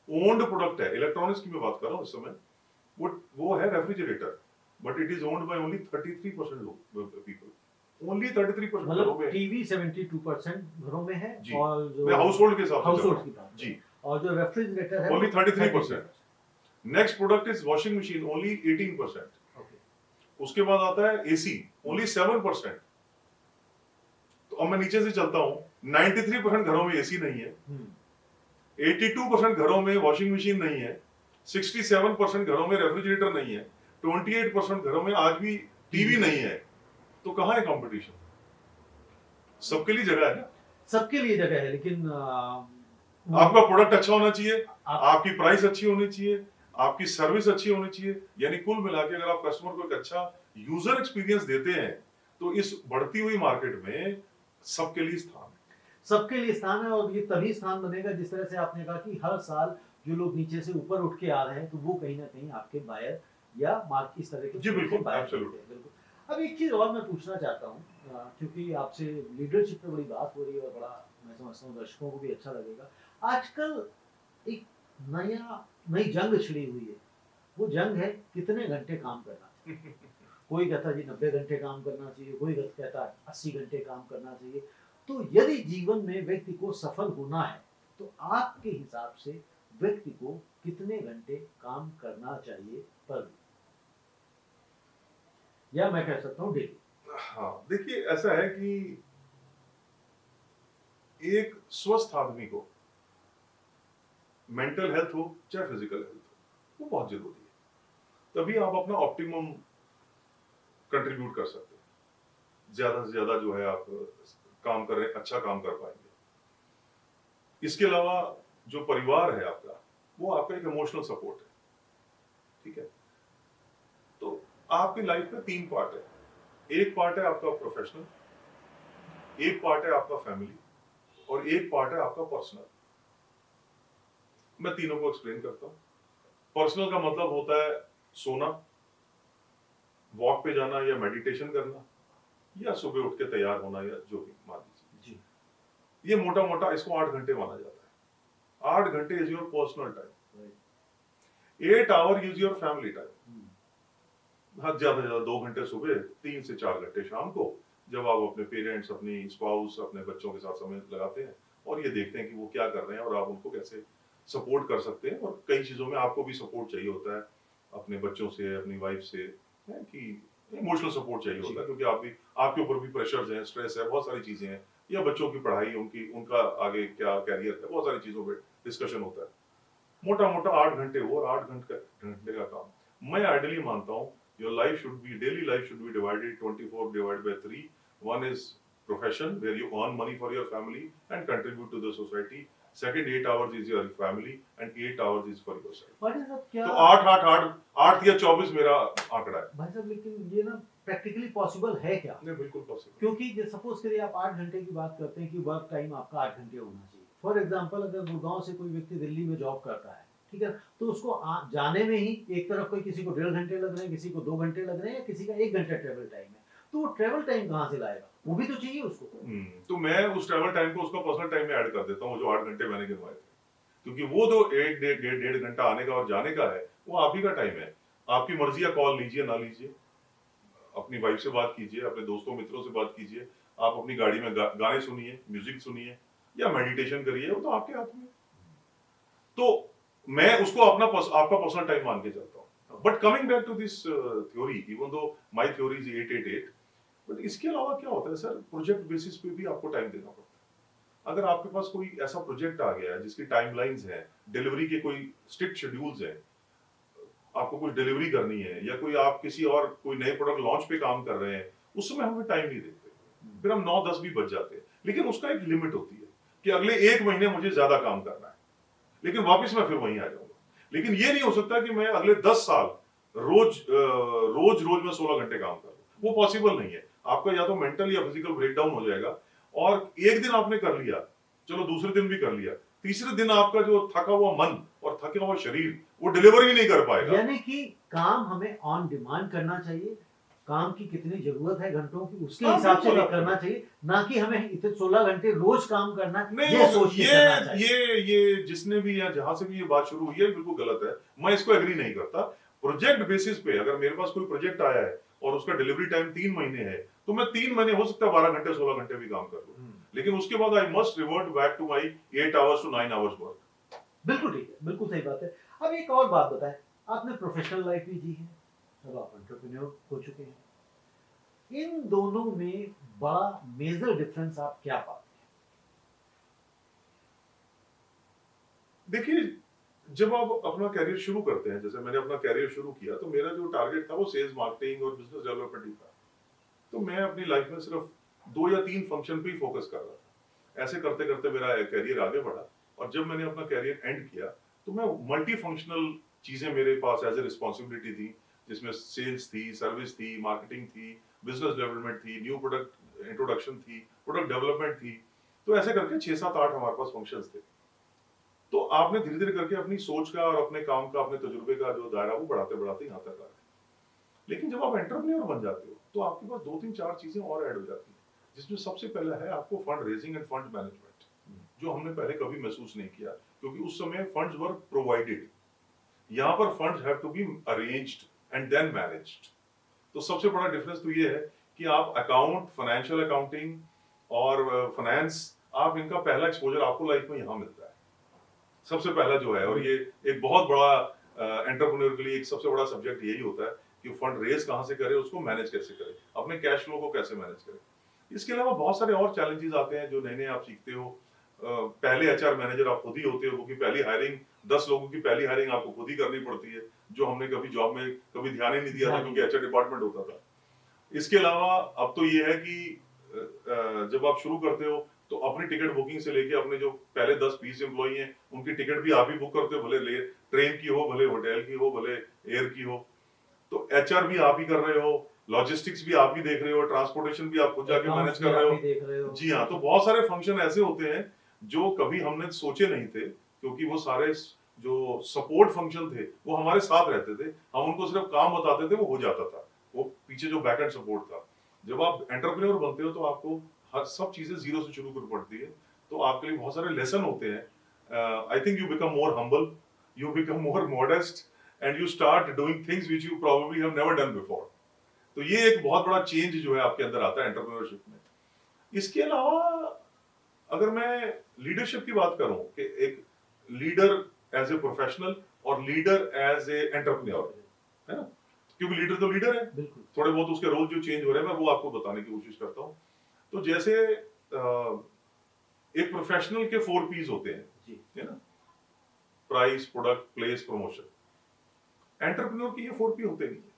[SPEAKER 2] ओन्ड प्रोडक्ट है इलेक्ट्रॉनिक्स की मैं बात कर रहा हूं इस समय, वो है refrigerator, but it is owned by only 33% people. Only 33% घरों
[SPEAKER 1] मतलब
[SPEAKER 2] में।
[SPEAKER 1] टीवी 72% घरों में है,
[SPEAKER 2] जी,
[SPEAKER 1] और जो
[SPEAKER 2] मैं हाउस होल्ड के हिसाब से
[SPEAKER 1] हाउस
[SPEAKER 2] चल रहा
[SPEAKER 1] होल्ड की
[SPEAKER 2] हूं।
[SPEAKER 1] बात
[SPEAKER 2] जी,
[SPEAKER 1] और जो रेफ्रिजरेटर है
[SPEAKER 2] ओनली
[SPEAKER 1] वो
[SPEAKER 2] 33%। Next product is washing machine, only 18%।
[SPEAKER 1] Okay.
[SPEAKER 2] उसके बाद आता है एसी, ओनली 7%। तो अब मैं नीचे से चलता हूं, 93% घरों में एसी नहीं है, 82% घरों में वॉशिंग मशीन नहीं है, 67% घरों में रेफ्रिजरेटर नहीं है, 28% घरों में आज भी टीवी नहीं है। तो कहां है कंपटीशन? सबके लिए जगह है ना।
[SPEAKER 1] सबके लिए जगह है, लेकिन
[SPEAKER 2] आपका प्रोडक्ट अच्छा होना चाहिए,
[SPEAKER 1] आप
[SPEAKER 2] आपकी प्राइस अच्छी होनी चाहिए, आपकी सर्विस अच्छी होनी चाहिए, यानी कुल मिला के अगर आप कस्टमर को एक अच्छा यूजर एक्सपीरियंस देते हैं तो इस बढ़ती हुई मार्केट में सबके लिए स्थान है।
[SPEAKER 1] सबके लिए स्थान है, और ये तभी स्थान बनेगा जिस तरह से आपने कहा कि हर साल जो लोग नीचे से ऊपर उठ के आ रहे हैं तो वो कहीं ना कहीं आपके बायर या मार्क इस तरह के
[SPEAKER 2] जी, बिल्कुल,
[SPEAKER 1] बायर
[SPEAKER 2] absolutely।
[SPEAKER 1] हैं। बिल्कुल। अब एक चीज और मैं पूछना चाहता हूँ, क्योंकि आपसे लीडरशिप पे बड़ी बात हो रही है और बड़ा मैं समझता हूँ दर्शकों को भी अच्छा लगेगा। आजकल एक नई जंग छिड़ी हुई है, वो जंग है कितने घंटे काम करना चाहिए। कोई कहता है जी 90 घंटे काम करना चाहिए, कोई कहता है 80 घंटे काम करना चाहिए। तो यदि जीवन में व्यक्ति को सफल होना है तो आपके हिसाब से व्यक्ति को कितने घंटे काम करना चाहिए पर दिन? या मैं कह सकता हूँ डेली।
[SPEAKER 2] हाँ, देखिए ऐसा है कि एक स्वस्थ आदमी को मेंटल हेल्थ हो चाहे फिजिकल हेल्थ हो, वो बहुत जरूरी है। तभी आप अपना ऑप्टिमम कंट्रीब्यूट कर सकते हैं, ज्यादा से ज्यादा जो है आप काम कर रहे हैं, अच्छा काम कर पाएंगे। इसके अलावा जो परिवार है आपका, वो आपका एक इमोशनल सपोर्ट है, ठीक है। तो आपकी लाइफ में 3 पार्ट है। एक पार्ट है आपका प्रोफेशनल, एक पार्ट है आपका फैमिली, और एक पार्ट है आपका पर्सनल। मैं तीनों को एक्सप्लेन करता हूं। पर्सनल का मतलब होता है सोना, वॉक पे जाना या मेडिटेशन करना, या सुबह उठ के तैयार होना, या जो भी मान लीजिए। ये मोटा मोटा इसको 8 घंटे माना जाता है। 8 घंटे is your personal time, 8 our is your family time. हाँ, ज्यादा से ज्यादा 2 घंटे सुबह, 3 से 4 घंटे शाम को, जब आप अपने पेरेंट्स, अपनी स्पाउस, अपने बच्चों के साथ समय लगाते हैं और ये देखते हैं कि वो क्या कर रहे हैं और आप उनको कैसे सपोर्ट कर सकते हैं। और कई चीजों में आपको भी सपोर्ट चाहिए होता है, अपने बच्चों से, अपनी वाइफ से, है कि इमोशनल सपोर्ट चाहिए होता है, क्योंकि आपके ऊपर भी प्रेशर्स हैं, स्ट्रेस है, बहुत सारी चीजें हैं, या बच्चों की पढ़ाई, उनका आगे क्या कैरियर है, बहुत सारी चीजों पे डिस्कशन होता है। मोटा मोटा 8 घंटे हो, और 8 घंटे का काम मैं आइडियली मानता हूँ। Your life should be, daily life should be divided 24 divided by 3. One is profession, where you earn money for your family and contribute to the society. Second 8 hours is your family and 8 hours is for yourself.
[SPEAKER 1] भाई साहब क्या
[SPEAKER 2] तो 8 या 24 मेरा आंकड़ा है।
[SPEAKER 1] भाई साहब, लेकिन ये ना प्रैक्टिकली पॉसिबल है क्या?
[SPEAKER 2] नहीं, बिल्कुल पॉसिबल।
[SPEAKER 1] क्योंकि सपोज करिए आप 8 घंटे की बात करते हैं कि वर्क टाइम आपका 8 घंटे होना चाहिए। फॉर एग्जांपल अगर गुड़गांव से कोई व्यक्ति दिल्ली में जॉब करता है, ठीक है, तो उसको जाने में ही एक तरफ कोई किसी को 1.5 घंटे लग रहे हैं, किसी को 2 घंटे लग रहे हैं, या किसी का 1 घंटा ट्रेवल टाइम है, तो वो ट्रेवल टाइम कहाँ से लाएगा? वो भी तो चाहिए उसको।
[SPEAKER 2] तो मैं उस ट्रैवल टाइम को उसका पर्सनल टाइम में ऐड कर देता हूँ, जो 8 घंटे मैंने गिनवाए थे, क्योंकि वो जो 1 घंटा आने का और जाने का है वो आप ही का टाइम है। आपकी मर्जी है, कॉल लीजिए ना लीजिए, अपनी वाइफ से बात कीजिए, अपने दोस्तों मित्रों से बात कीजिए, आप अपनी गाड़ी में गाने सुनिए, म्यूजिक सुनिए या मेडिटेशन करिए, वो तो आपके हाथ में। तो मैं उसको आपका पर्सनल टाइम मान के चलता हूँ। But coming back to this theory, even though my theory is 888, but इसके अलावा क्या होता है सर, प्रोजेक्ट बेसिस पे भी आपको टाइम देना पड़ता है। अगर आपके पास कोई ऐसा प्रोजेक्ट आ गया है जिसकी टाइमलाइंस है, डिलीवरी के कोई स्ट्रिक्ट शेड्यूल्स हैं, आपको कुछ डिलीवरी करनी है, या कोई आप किसी और कोई नए प्रोडक्ट लॉन्च पे काम कर रहे हैं, उस समय हमें टाइम नहीं देते, फिर हम 9-10 भी बच जाते हैं। लेकिन उसका एक लिमिट होती है कि अगले 1 महीने मुझे ज्यादा काम करना है, लेकिन वापस मैं फिर वहीं आ जाऊंगा। लेकिन ये नहीं हो सकता कि मैं अगले 10 साल रोज मैं 16 घंटे काम कर लूं, वो पॉसिबल नहीं है। आपका या तो मेंटल या फिजिकल ब्रेकडाउन हो जाएगा, और एक दिन आपने कर लिया, चलो दूसरे दिन भी कर लिया, तीसरे दिन आपका जो थका हुआ मन और थका हुआ शरीर वो डिलीवर ही नहीं कर पाएगा।
[SPEAKER 1] यानी कि काम हमें ऑन डिमांड करना चाहिए, काम की कितनी जरूरत है घंटों की उसके हिसाब से करना चाहिए, ना कि हमें इतने 16 घंटे रोज काम करना
[SPEAKER 2] नहीं,
[SPEAKER 1] ये सोच के करना चाहिए।
[SPEAKER 2] ये जिसने भी या जहां से भी ये बात शुरू हुई है बिल्कुल गलत है, मैं इसको एग्री नहीं करता। प्रोजेक्ट बेसिस पे अगर मेरे पास कोई प्रोजेक्ट आया है और उसका डिलीवरी टाइम 3 महीने है, तो मैं 3 महीने हो सकता है 12 घंटे 16 घंटे भी काम कर लूं, लेकिन उसके बाद I must revert back to my 8 hours to 9 hours work.
[SPEAKER 1] बिल्कुल ठीक है, बिल्कुल सही बात है। अब एक और बात बताएं, आपने प्रोफेशनल लाइफ भी जी है, अब आप एंटरप्रेन्योर हो चुके हैं, इन दोनों में बड़ा मेजर डिफरेंस आप क्या पाते हैं?
[SPEAKER 2] देखिए, जब आप अपना कैरियर शुरू करते हैं, जैसे मैंने अपना कैरियर शुरू किया, तो मेरा जो टारगेट था वो सेल्स, मार्केटिंग और बिजनेस डेवलपमेंट ही था। तो मैं अपनी लाइफ में सिर्फ 2 या 3 फंक्शन पे ही फोकस कर रहा था। ऐसे करते करते मेरा कैरियर आगे बढ़ा, और जब मैंने अपना कैरियर एंड किया तो मैं मल्टी फंक्शनल चीजें मेरे पास एज ए रिस्पॉन्सिबिलिटी थी, जिसमें सेल्स थी, सर्विस थी, मार्केटिंग थी, बिजनेस डेवलपमेंट थी, न्यू प्रोडक्ट इंट्रोडक्शन थी, प्रोडक्ट डेवलपमेंट थी। तो ऐसे करके 6-7-8 हमारे पास फंक्शंस थे। तो आपने धीरे धीरे करके अपनी सोच का और अपने काम का, अपने तजुर्बे का जो दायरा वो बढ़ाते बढ़ाते यहाँ तक आ गए। लेकिन जब आप एंटरप्रेन्योर बन जाते हो तो आपके पास 2-3-4 चीजें और ऐड हो जाती हैं, जिसमें सबसे पहला है आपको fund raising end fund management, जो हमने पहले कभी महसूस नहीं किया, क्योंकि उस समय फंड्स वर प्रोवाइडेड। यहाँ पर funds have to be arranged and then managed. तो सबसे बड़ा डिफरेंस तो ये है कि आप अकाउंट, फाइनेंशियल अकाउंटिंग और फाइनेंस, आप इनका पहला एक्सपोजर आपको लाइफ में यहाँ मिलता है, सबसे पहला जो है। और ये एक बहुत बड़ा एंटरप्रेन्योर के लिए एक सबसे बड़ा सब्जेक्ट यही होता है कि फंड रेज कहाँ से करे, उसको मैनेज कैसे करे, अपने कैश फ्लो को कैसे मैनेज करे। इसके अलावा बहुत सारे और चैलेंजेस आते हैं जो नए नए आप सीखते हो। पहले एचआर मैनेजर आप खुद ही होते हो, क्योंकि पहली हायरिंग 10 लोगों की पहली हायरिंग आपको खुद ही करनी पड़ती है, जो हमने कभी जॉब में कभी ध्यान ही नहीं दिया था, क्योंकि एचआर डिपार्टमेंट होता था। इसके अलावा अब तो ये है कि जब आप शुरू करते हो तो अपनी टिकट बुकिंग से लेके अपने जो पहले 10-20 एम्प्लॉई हैं उनकी टिकट भी आप ही बुक करते हो, भले ट्रेन की हो, भले होटल की हो, भले एयर की हो। तो एचआर भी आप ही कर रहे हो, लॉजिस्टिक्स भी आप ही देख रहे हो, ट्रांसपोर्टेशन भी आप खुद जाके मैनेज कर रहे हो। जी हाँ, तो बहुत सारे फंक्शन ऐसे होते हैं जो कभी हमने सोचे नहीं थे, क्योंकि वो सारे जो सपोर्ट फंक्शन थे वो हमारे साथ रहते थे, हम उनको सिर्फ काम बताते थे, वो हो जाता था, वो पीछे जो बैक एंड सपोर्ट था। जब आप एंटरप्रेन्योर बनते हो तो आपको हर सब चीजें जीरो से शुरू करनी पड़ती है, तो आपके लिए बहुत सारे लेसन होते हैं। I think you become more humble, you become more modest, and you start doing things which you probably have never done before. तो ये एक बहुत बड़ा चेंज जो है आपके अंदर आता है एंटरप्रेन्योरशिप में। इसके अलावा अगर मैं लीडरशिप की बात करूं कि एक लीडर एज ए प्रोफेशनल और लीडर एज ए एंटरप्रेन्योर, है ना, क्योंकि लीडर तो लीडर है, थोड़े बहुत उसके रोल जो चेंज हो रहे हैं मैं वो आपको बताने की कोशिश करता हूं। तो जैसे एक प्रोफेशनल के 4 P's होते हैं, है ना, price, product, place, promotion. Entrepreneur के ये 4 P होते नहीं है,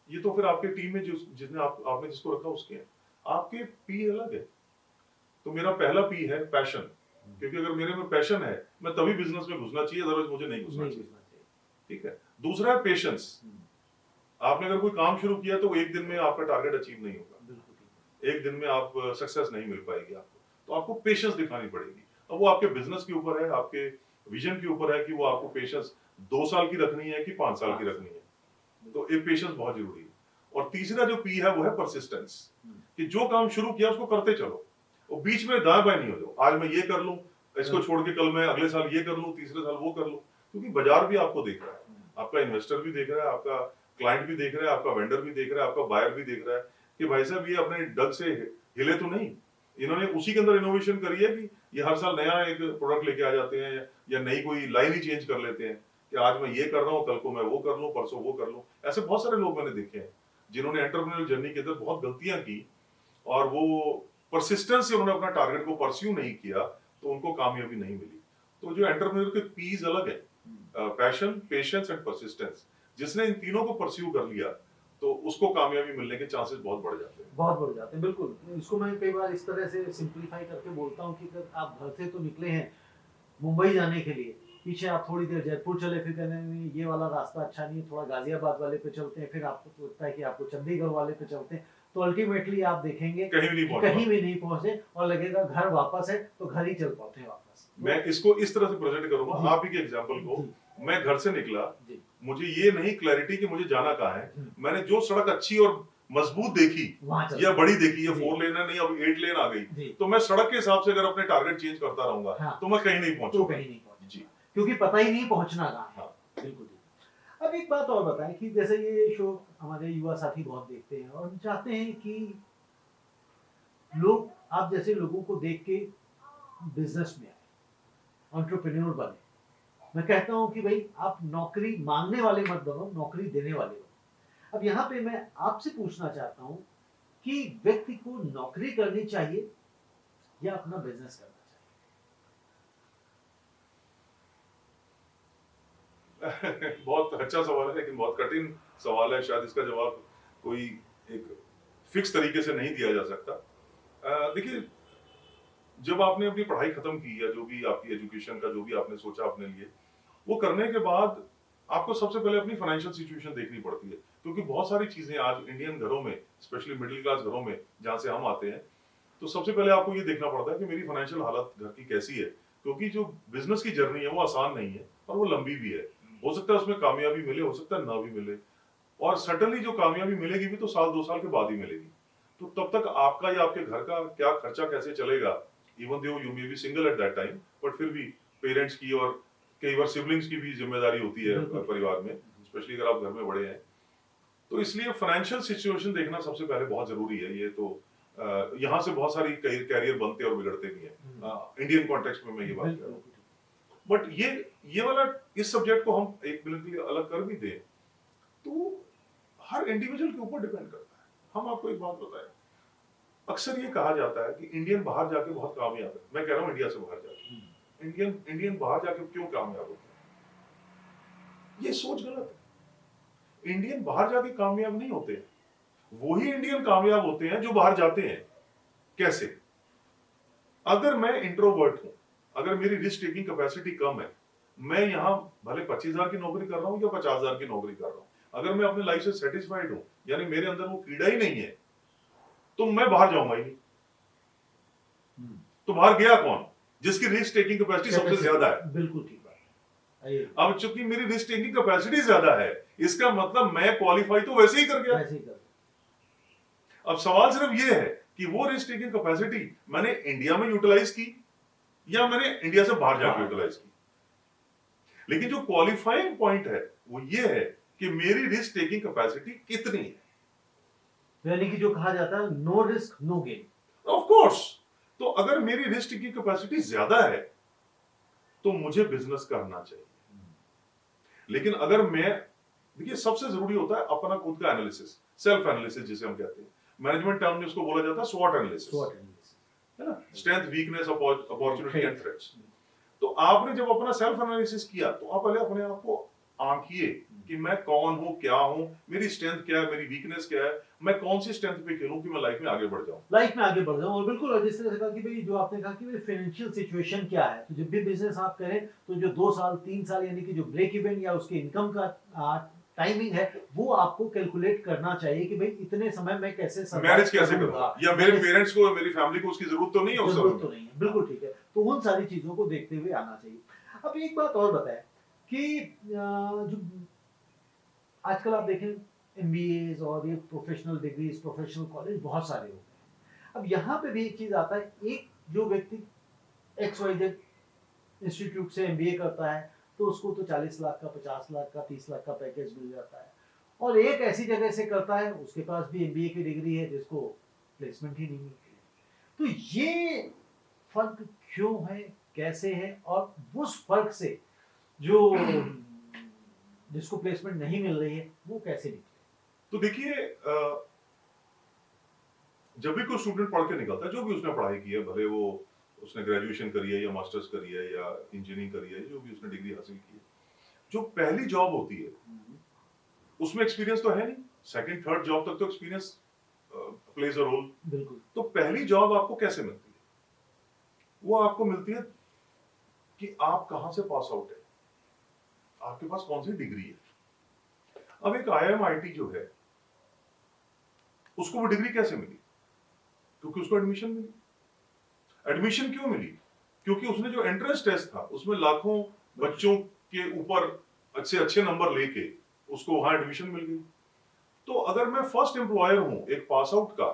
[SPEAKER 2] ये तो फिर आपके टीम में जिसने आपने जिसको रखा उसके हैं, आपके P अलग है। तो मेरा पहला P है पैशन, क्योंकि अगर मेरे में पैशन है, मैं तभी बिजनेस में घुसना चाहिए, अदरवाइज मुझे नहीं घुसना
[SPEAKER 1] नहीं
[SPEAKER 2] चाहिए।
[SPEAKER 1] घुसना चाहिए।
[SPEAKER 2] ठीक है। दूसरा है पेशेंस। आपने अगर कोई काम शुरू किया तो एक दिन में आपका टारगेट अचीव नहीं होगा,
[SPEAKER 1] बिल्कुल ठीक
[SPEAKER 2] एक दिन में आप सक्सेस नहीं मिल पाएगी आपको, तो आपको पेशेंस दिखानी पड़ेगी। अब वो आपके बिजनेस के ऊपर है, आपके विजन के ऊपर है कि वो आपको पेशेंस 2 साल की रखनी है कि 5 साल की रखनी है। तो एक पेशेंस बहुत जरूरी है। और तीसरा जो पी है वो है परसिस्टेंस, कि जो काम शुरू किया उसको करते चलो, और बीच में दाएं बाएं नहीं हो जाओ। आज मैं ये कर लूं, इसको छोड़ के कल मैं अगले साल ये कर लूं, तीसरे साल वो कर लूं, क्योंकि बाजार भी आपको देख रहा है, आपका इन्वेस्टर भी देख रहा है, आपका क्लाइंट भी देख रहा है, आपका वेंडर भी देख रहा है, आपका बायर भी देख रहा है कि भाई साहब ये अपने डग से हिले तो नहीं, इन्होंने उसी के अंदर इनोवेशन करी है कि ये हर साल नया एक प्रोडक्ट लेके आ जाते हैं, या नई कोई लाइन ही चेंज कर लेते हैं कि आज मैं ये कर रहा हूँ, कल को मैं वो कर लूँ, परसों वो कर लूँ। ऐसे बहुत सारे लोग मैंने देखे हैं जिन्होंने एंटरप्रेन्योर जर्नी के अंदर बहुत गलतियां की, और वो परसिस्टेंस से उन्होंने अपना टारगेट को परस्यू नहीं किया, तो उनको कामयाबी नहीं मिली। तो जो एंटरप्रेन्योर के पीस अलग है, पैशन, पेशेंस एंड परसिस्टेंस, जिसने इन तीनों को परस्यू कर लिया तो उसको कामयाबी मिलने के चांसेस बहुत बढ़ जाते हैं।
[SPEAKER 1] बहुत बढ़ जाते हैं, बिल्कुल। इसको मैं कई बार इस तरह से सिंप्लीफाई करके बोलता हूँ कि अगर आप घर से तो निकले हैं मुंबई जाने के लिए, पीछे आप थोड़ी देर जयपुर चले, फिर कहते हैं ये वाला रास्ता अच्छा नहीं है, थोड़ा गाजियाबाद वाले पे चलते हैं, फिर आपको लगता है कि आपको चंडीगढ़ वाले पे चलते हैं, तो अल्टीमेटली आप देखेंगे
[SPEAKER 2] कहीं भी नहीं पहुंच
[SPEAKER 1] कहीं भी नहीं पहुंचे, और लगेगा घर वापस है तो घर ही चल पाते हैं वापस।
[SPEAKER 2] मैं इसको इस तरह से प्रेजेंट करूंगा
[SPEAKER 1] जी।
[SPEAKER 2] आप ही के एग्जांपल को। मैं घर से निकला,
[SPEAKER 1] जी
[SPEAKER 2] मुझे ये नहीं क्लैरिटी कि मुझे जाना कहाँ है, मैंने जो सड़क अच्छी और मजबूत देखी
[SPEAKER 1] वहां चल
[SPEAKER 2] या बड़ी देखी, ये
[SPEAKER 1] जी।
[SPEAKER 2] 4 लेन है नहीं अब 8 लेन आ गई,
[SPEAKER 1] जी
[SPEAKER 2] तो मैं सड़क के हिसाब से अगर अपने टारगेट चेंज करता रहूंगा
[SPEAKER 1] हाँ।
[SPEAKER 2] तो मैं कहीं नहीं
[SPEAKER 1] तो
[SPEAKER 2] पहुंचूंगा।
[SPEAKER 1] कहीं नहीं पहुंचे
[SPEAKER 2] जी।
[SPEAKER 1] क्योंकि पता ही नहीं पहुंचना कहाँ है।
[SPEAKER 2] हाँ।
[SPEAKER 1] बिल्कुल ठीक। अब एक बात और बताएं कि जैसे ये शो हमारे युवा साथी बहुत देखते हैं और हम चाहते हैं कि लोग आप जैसे लोगों को देख के बिजनेस में आए, एंटरप्रेन्योर बने। मैं कहता हूं कि भाई आप नौकरी मांगने वाले मत बनो, नौकरी देने वाले बनो। अब यहाँ पे मैं आपसे पूछना चाहता हूं कि व्यक्ति को नौकरी करनी चाहिए या अपना बिजनेस करना
[SPEAKER 2] बहुत अच्छा सवाल है, लेकिन बहुत कठिन सवाल है। शायद इसका जवाब कोई एक फिक्स तरीके से नहीं दिया जा सकता। देखिए, जब आपने अपनी पढ़ाई खत्म की या जो भी आपकी एजुकेशन का जो भी आपने सोचा अपने लिए, वो करने के बाद आपको सबसे पहले अपनी फाइनेंशियल सिचुएशन देखनी पड़ती है, क्योंकि बहुत सारी चीजें आज इंडियन घरों में, स्पेशली मिडिल क्लास घरों में जहाँ से हम आते हैं, तो सबसे पहले आपको ये देखना पड़ता है कि मेरी फाइनेंशियल हालत घर की कैसी है, क्योंकि जो बिजनेस की जर्नी है वो आसान नहीं है और वो लंबी भी है। हो सकता है उसमें कामयाबी मिले, हो सकता है ना भी मिले, और सडनली जो कामयाबी मिलेगी भी तो 1-2 साल के बाद ही मिलेगी। तो तब तक आपका या आपके घर का क्या खर्चा कैसे चलेगा, even though you may be single at that time, but फिर भी पेरेंट्स की और कई बार सिबलिंग्स की भी जिम्मेदारी होती है परिवार में, स्पेशली अगर आप घर में बड़े हैं। तो इसलिए फाइनेंशियल सिचुएशन देखना सबसे पहले बहुत जरूरी है। ये तो यहाँ से बहुत सारी कैरियर बनते और बिगड़ते भी हैं, इंडियन कॉन्टेक्स्ट में मैं ये बात कर रहा हूँ। बट ये वाला इस सब्जेक्ट को हम एक मिनट के लिए अलग कर भी दें तो हर इंडिविजुअल के ऊपर डिपेंड करता है। हम आपको एक बात बताएं, अक्सर ये कहा जाता है कि इंडियन बाहर जाके बहुत कामयाब है। मैं कह रहा हूँ इंडिया से बाहर जाके, इंडियन बाहर जाके क्यों कामयाब होते हैं? ये सोच गलत है। इंडियन बाहर जाके कामयाब नहीं होते, वही इंडियन कामयाब होते हैं जो बाहर जाते हैं। कैसे? अगर मैं इंट्रोवर्ट हूं, अगर मेरी रिस्क टेकिंग कैपेसिटी कम है, मैं यहां भले 25,000 की नौकरी कर रहा हूं या 50,000 की नौकरी कर रहा हूं, अगर मैं अपने लाइफ से सेटिस्फाइड हूं, यानी मेरे अंदर वो कीड़ा ही नहीं है, तो मैं बाहर जाऊंगा ही नहीं। तो बाहर गया कौन? जिसकी रिस्क टेकिंग कैपेसिटी सबसे ज्यादा है।
[SPEAKER 1] बिल्कुल ठीक बात है।
[SPEAKER 2] अब चूंकि मेरी रिस्क टेकिंग कैपेसिटी ज्यादा है, इसका मतलब मैं क्वालिफाई तो वैसे ही कर गया।
[SPEAKER 1] वैसे ही कर।
[SPEAKER 2] अब सवाल सिर्फ ये है कि वो रिस्क टेकिंग कैपेसिटी मैंने इंडिया में यूटिलाइज की या मैंने इंडिया से बाहर जाकर यूटिलाइज की। लेकिन जो क्वालिफाइंग पॉइंट है वो ये है कि मेरी रिस्क टेकिंग कैपेसिटी कितनी है।
[SPEAKER 1] यानी कि जो कहा जाता है no risk no gain.
[SPEAKER 2] Of course. तो अगर मेरी रिस्क टेकिंग कैपेसिटी ज्यादा है तो मुझे बिजनेस करना चाहिए। लेकिन अगर मैं, देखिए सबसे जरूरी होता है अपना खुद का एनालिसिस, सेल्फ एनालिसिस जिसे हम कहते हैं। मैनेजमेंट टर्म में उसको बोला जाता है स्वॉट एनालिसिस, है ना, strength, weakness, opportunity and threats. तो आपने जब अपना सेल्फ एनालिसिस किया तो आप पहले अपने आप को आंकिए कि मैं कौन हूँ, क्या हूँ, मेरी स्ट्रेंथ क्या है, मेरी वीकनेस क्या है, मैं कौन सी स्ट्रेंथ पे खेलूं कि मैं लाइफ में आगे बढ़ जाऊं।
[SPEAKER 1] लाइफ में आगे बढ़ जाऊं। और बिल्कुल, और जिस तरह से कहा कि भाई जो आपने कहा कि भाई फाइनेंशियल सिचुएशन क्या है, तो जब भी बिजनेस आप करें तो जो 2 साल 3 साल यानी कि जो ब्रेक इवन या उसके इनकम का टाइमिंग है वो आपको कैलकुलेट करना चाहिए कि भाई इतने समय में कैसे
[SPEAKER 2] मैनेज कैसे करूंगा, या मेरे पेरेंट्स को, मेरी फैमिली को उसकी जरूरत तो नहीं है उस समय
[SPEAKER 1] जरूरत
[SPEAKER 2] में।
[SPEAKER 1] तो नहीं है, बिल्कुल ठीक है। तो उन सारी चीजों को देखते हुए आना चाहिए। अब एक बात और बताएं कि जो आजकल आप देखें एमबीए और ये प्रोफेशनल डिग्रीज, प्रोफेशनल कॉलेज बहुत सारे हो गए। अब यहाँ पे भी एक चीज आता है, एक जो व्यक्ति XYZ इंस्टीट्यूट से एमबीए करता है तो उसको तो 40 लाख का, 50 लाख का, 30 लाख का पैकेज मिल जाता है, और एक ऐसी जगह से करता है उसके पास भी एमबीए की डिग्री है जिसको प्लेसमेंट ही नहीं मिलती। तो ये फर्क क्यों है, कैसे है, और उस फर्क से जो जिसको प्लेसमेंट नहीं मिल रही है वो कैसे निकले?
[SPEAKER 2] तो देखिए, जब भी कोई स्टूडेंट पढ़ के निकलता है, जो भी उसने पढ़ाई की है, भले वो उसने ग्रेजुएशन करी है या मास्टर्स करी है या इंजीनियरिंग करी है, जो भी उसने डिग्री हासिल की है, जो पहली जॉब होती है उसमें एक्सपीरियंस तो है नहीं, सेकंड थर्ड जॉब तक तो एक्सपीरियंस प्लेज अ रोल।
[SPEAKER 1] बिल्कुल।
[SPEAKER 2] तो पहली जॉब आपको कैसे मिलती है? वो आपको मिलती है कि आप कहां से पास आउट है, आपके पास कौन सी डिग्री है। अब एक IIM-IT जो है उसको वो डिग्री कैसे मिली? क्योंकि उसको एडमिशन मिली। एडमिशन क्यों मिली? क्योंकि उसने जो एंट्रेंस टेस्ट था उसमें लाखों बच्चों के ऊपर अच्छे अच्छे नंबर लेके उसको वहां एडमिशन मिल गई। तो अगर मैं फर्स्ट एम्प्लॉयर हूं एक पास आउट का,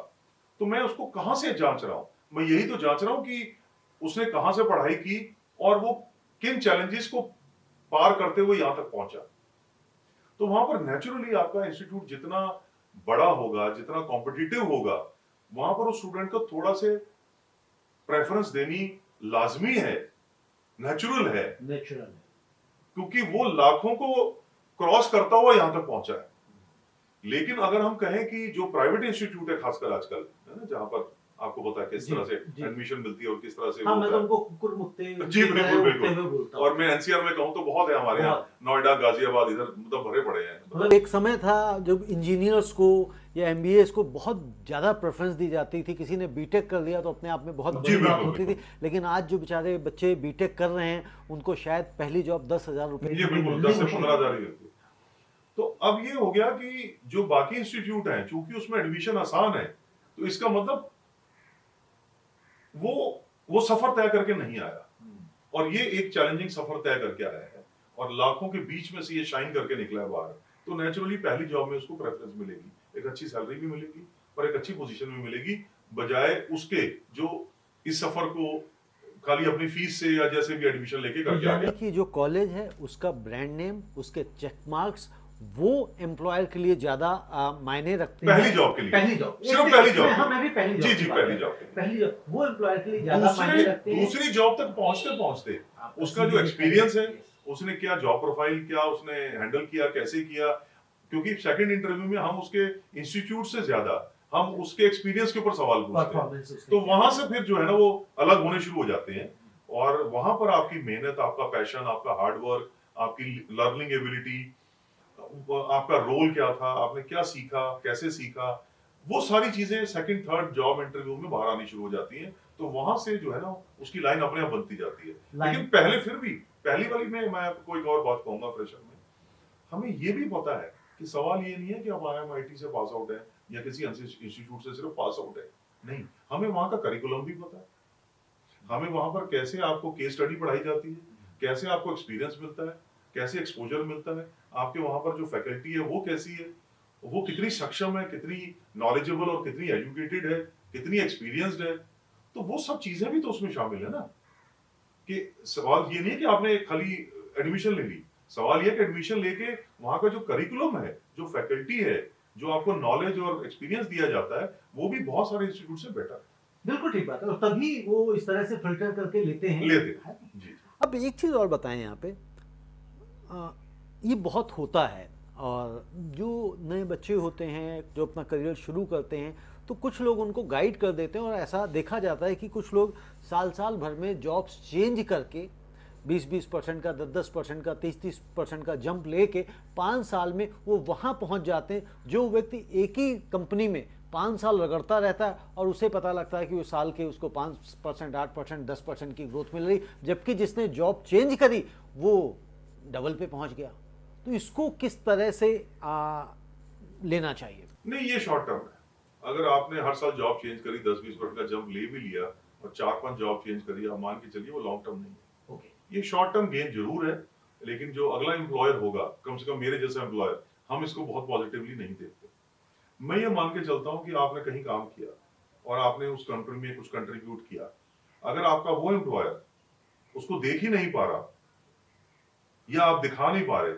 [SPEAKER 2] तो मैं उसको कहां से जांच रहा हूं? मैं यही तो जांच रहा हूं कि उसने कहां से पढ़ाई की और वो किन चैलेंजेस को पार करते हुए यहां तक पहुंचा। तो वहां पर नेचुरली आपका इंस्टीट्यूट जितना बड़ा होगा, जितना कॉम्पिटिटिव होगा, वहां पर उस स्टूडेंट को थोड़ा से प्रेफरेंस देनी लाजमी है, नेचुरल है, क्योंकि वो लाखों को क्रॉस करता हुआ यहां तक पहुंचा है। लेकिन अगर हम कहें कि जो प्राइवेट इंस्टीट्यूट है खासकर आजकल, है ना, जहां पर आपको पता है किस तरह से एडमिशन मिलती है और किस तरह से
[SPEAKER 1] हाँ,
[SPEAKER 2] वो
[SPEAKER 1] मैं
[SPEAKER 2] होता
[SPEAKER 1] तो
[SPEAKER 2] है।
[SPEAKER 1] उनको कुकुर मुक्ते
[SPEAKER 2] जी बिल्कुल बिल्कुल।
[SPEAKER 1] बोलता
[SPEAKER 2] और मैं NCR में कहूँ तो बहुत है हमारे यहाँ, नोएडा, गाजियाबाद, इधर मतलब भरे पड़े हैं।
[SPEAKER 1] मतलब एक समय था जब इंजीनियर्स को या MBAs को बहुत ज़्यादा प्रेफरेंस दी जाती थी। किसी ने बीटेक कर लिया तो अपने आप में बहुत
[SPEAKER 2] जी,
[SPEAKER 1] बड़ी बात
[SPEAKER 2] बिल्कुल,
[SPEAKER 1] होती थी। लेकिन आज जो बेचारे बच्चे बीटेक कर रहे हैं उनको शायद पहली जॉब 10,000 रुपए
[SPEAKER 2] ये बिल्कुल 10 से 15,000 ही होती है। तो अब ये हो गया कि जो बाकी इंस्टीट्यूट हैं, चूंकि उसमें एडमिशन आसान है, तो इसका मतलब वो सफर तय करके नहीं आया, और ये एक चैलेंजिंग सफर तय करके आया है और लाखों के बीच में से ये शाइन करके निकला है बाहर। तो नेचुरली पहली जॉब में उसको प्रेफरेंस मिलेगी, एक अच्छी सैलरी भी मिलेगी और एक अच्छी पोजीशन भी मिलेगी, बजाय उसके जो इस सफर को खाली अपनी फीस से या जैसे भी एडमिशन लेके करके आ
[SPEAKER 1] यानी
[SPEAKER 2] गया।
[SPEAKER 1] कि जो कॉलेज है उसका ब्रांड नेम, उसके चेक मार्क्स, वो एम्प्लॉयर के लिए ज्यादा मायने रखते हैं।
[SPEAKER 2] पहली जॉब के लिए,
[SPEAKER 1] पहली जॉब,
[SPEAKER 2] सिर्फ पहली जॉब।
[SPEAKER 1] हाँ, मैं भी पहली जॉब
[SPEAKER 2] जी
[SPEAKER 1] की
[SPEAKER 2] जी
[SPEAKER 1] बात
[SPEAKER 2] पहली
[SPEAKER 1] कर रहा हूँ।
[SPEAKER 2] जॉब।
[SPEAKER 1] पहली जॉब वो एम्प्लॉयर के लिए ज्यादा मायने रखते हैं।
[SPEAKER 2] दूसरी जॉब तक पहुंचते पहुंचते
[SPEAKER 1] आपका
[SPEAKER 2] उसका जो
[SPEAKER 1] CV
[SPEAKER 2] एक्सपीरियंस है,
[SPEAKER 1] yes।
[SPEAKER 2] उसने क्या जॉब प्रोफाइल, क्या उसने हैंडल किया, कैसे किया, क्योंकि सेकंड इंटरव्यू में हम उसके इंस्टीट्यूट से ज्यादा हम उसके एक्सपीरियंस के ऊपर सवाल पूछते हैं।
[SPEAKER 1] परफॉर्मेंस उसके
[SPEAKER 2] तो वहां से फिर जो है ना वो अलग होने शुरू हो जाते हैं, और वहां पर आपकी मेहनत, आपका पैशन, आपका हार्डवर्क, आपकी लर्निंग एबिलिटी, आपका रोल क्या था, आपने क्या सीखा, कैसे सीखा, वो सारी चीजें सेकंड थर्ड जॉब इंटरव्यू में बाहर आनी शुरू हो जाती हैं। तो वहां से जो है ना उसकी लाइन अपने आप बनती जाती है। लेकिन पहले फिर भी पहली वाली में मैं आपको एक और बात कहूंगा, फ्रेशर में हमें ये भी पता है कि सवाल ये नहीं है कि आप IIM-IT से पास आउट है या किसी इंस्टीट्यूट से सिर्फ पास आउट है, नहीं, हमें वहां का करिकुलम भी पता है, हमें वहां पर कैसे आपको केस स्टडी पढ़ाई जाती है, कैसे आपको एक्सपीरियंस मिलता है, कैसे एक्सपोजर मिलता है, आपके वहां पर जो फैकल्टी है वो कैसी है, वो कितनी सक्षम है, कितनी नॉलेजेबल और कितनी एजुकेटेड है, कितनी एक्सपीरियंस्ड है। तो वो सब चीजें भी तो उसमें शामिल है ना, कि सवाल ये नहीं है कि आपने खाली एडमिशन ले ली, सवाल ये कि एडमिशन लेके वहां का जो करिकुलम है, जो फैकल्टी है, जो आपको नॉलेज और एक्सपीरियंस दिया जाता है, वो भी बहुत सारे इंस्टीट्यूट से बेटर है।
[SPEAKER 1] बिल्कुल ठीक बात है, और तभी वो इस तरह से फिल्टर करके लेते हैं।
[SPEAKER 2] जी।
[SPEAKER 1] अब एक चीज़ और बताएं यहाँ पे, ये बहुत होता है, और जो नए बच्चे होते हैं जो अपना करियर शुरू करते हैं तो कुछ लोग उनको गाइड कर देते हैं, और ऐसा देखा जाता है कि कुछ लोग साल साल भर में जॉब्स चेंज करके 20-20% का, 10-10% का, 30-30% का जंप लेके 5 साल में वो वहाँ पहुँच जाते हैं। जो व्यक्ति एक ही कंपनी में 5 साल रगड़ता रहता है और उसे पता लगता है कि वो साल के उसको 5%, 8%, 10% की ग्रोथ मिल रही, जबकि जिसने जॉब चेंज करी वो डबल पे पहुँच गया। तो इसको किस तरह से लेना चाहिए?
[SPEAKER 2] नहीं, ये शॉर्ट टर्म है। अगर आपने हर साल जॉब चेंज करी, 10-20% का जंप ले भी लिया और 4-5 जॉब चेंज करी, आप मान के चलिए वो लॉन्ग टर्म नहीं है। ये शॉर्ट टर्म गेन जरूर है, लेकिन जो अगला एम्प्लॉयर होगा, कम से कम मेरे जैसा एम्प्लॉयर, हम इसको बहुत पॉजिटिवली नहीं देखते। मैं ये मान के चलता हूं कि आपने कहीं काम किया और आपने उस कंपनी में कुछ कंट्रीब्यूट किया। अगर आपका वो एम्प्लॉयर उसको देख ही नहीं पा रहा या आप दिखा नहीं पा रहे,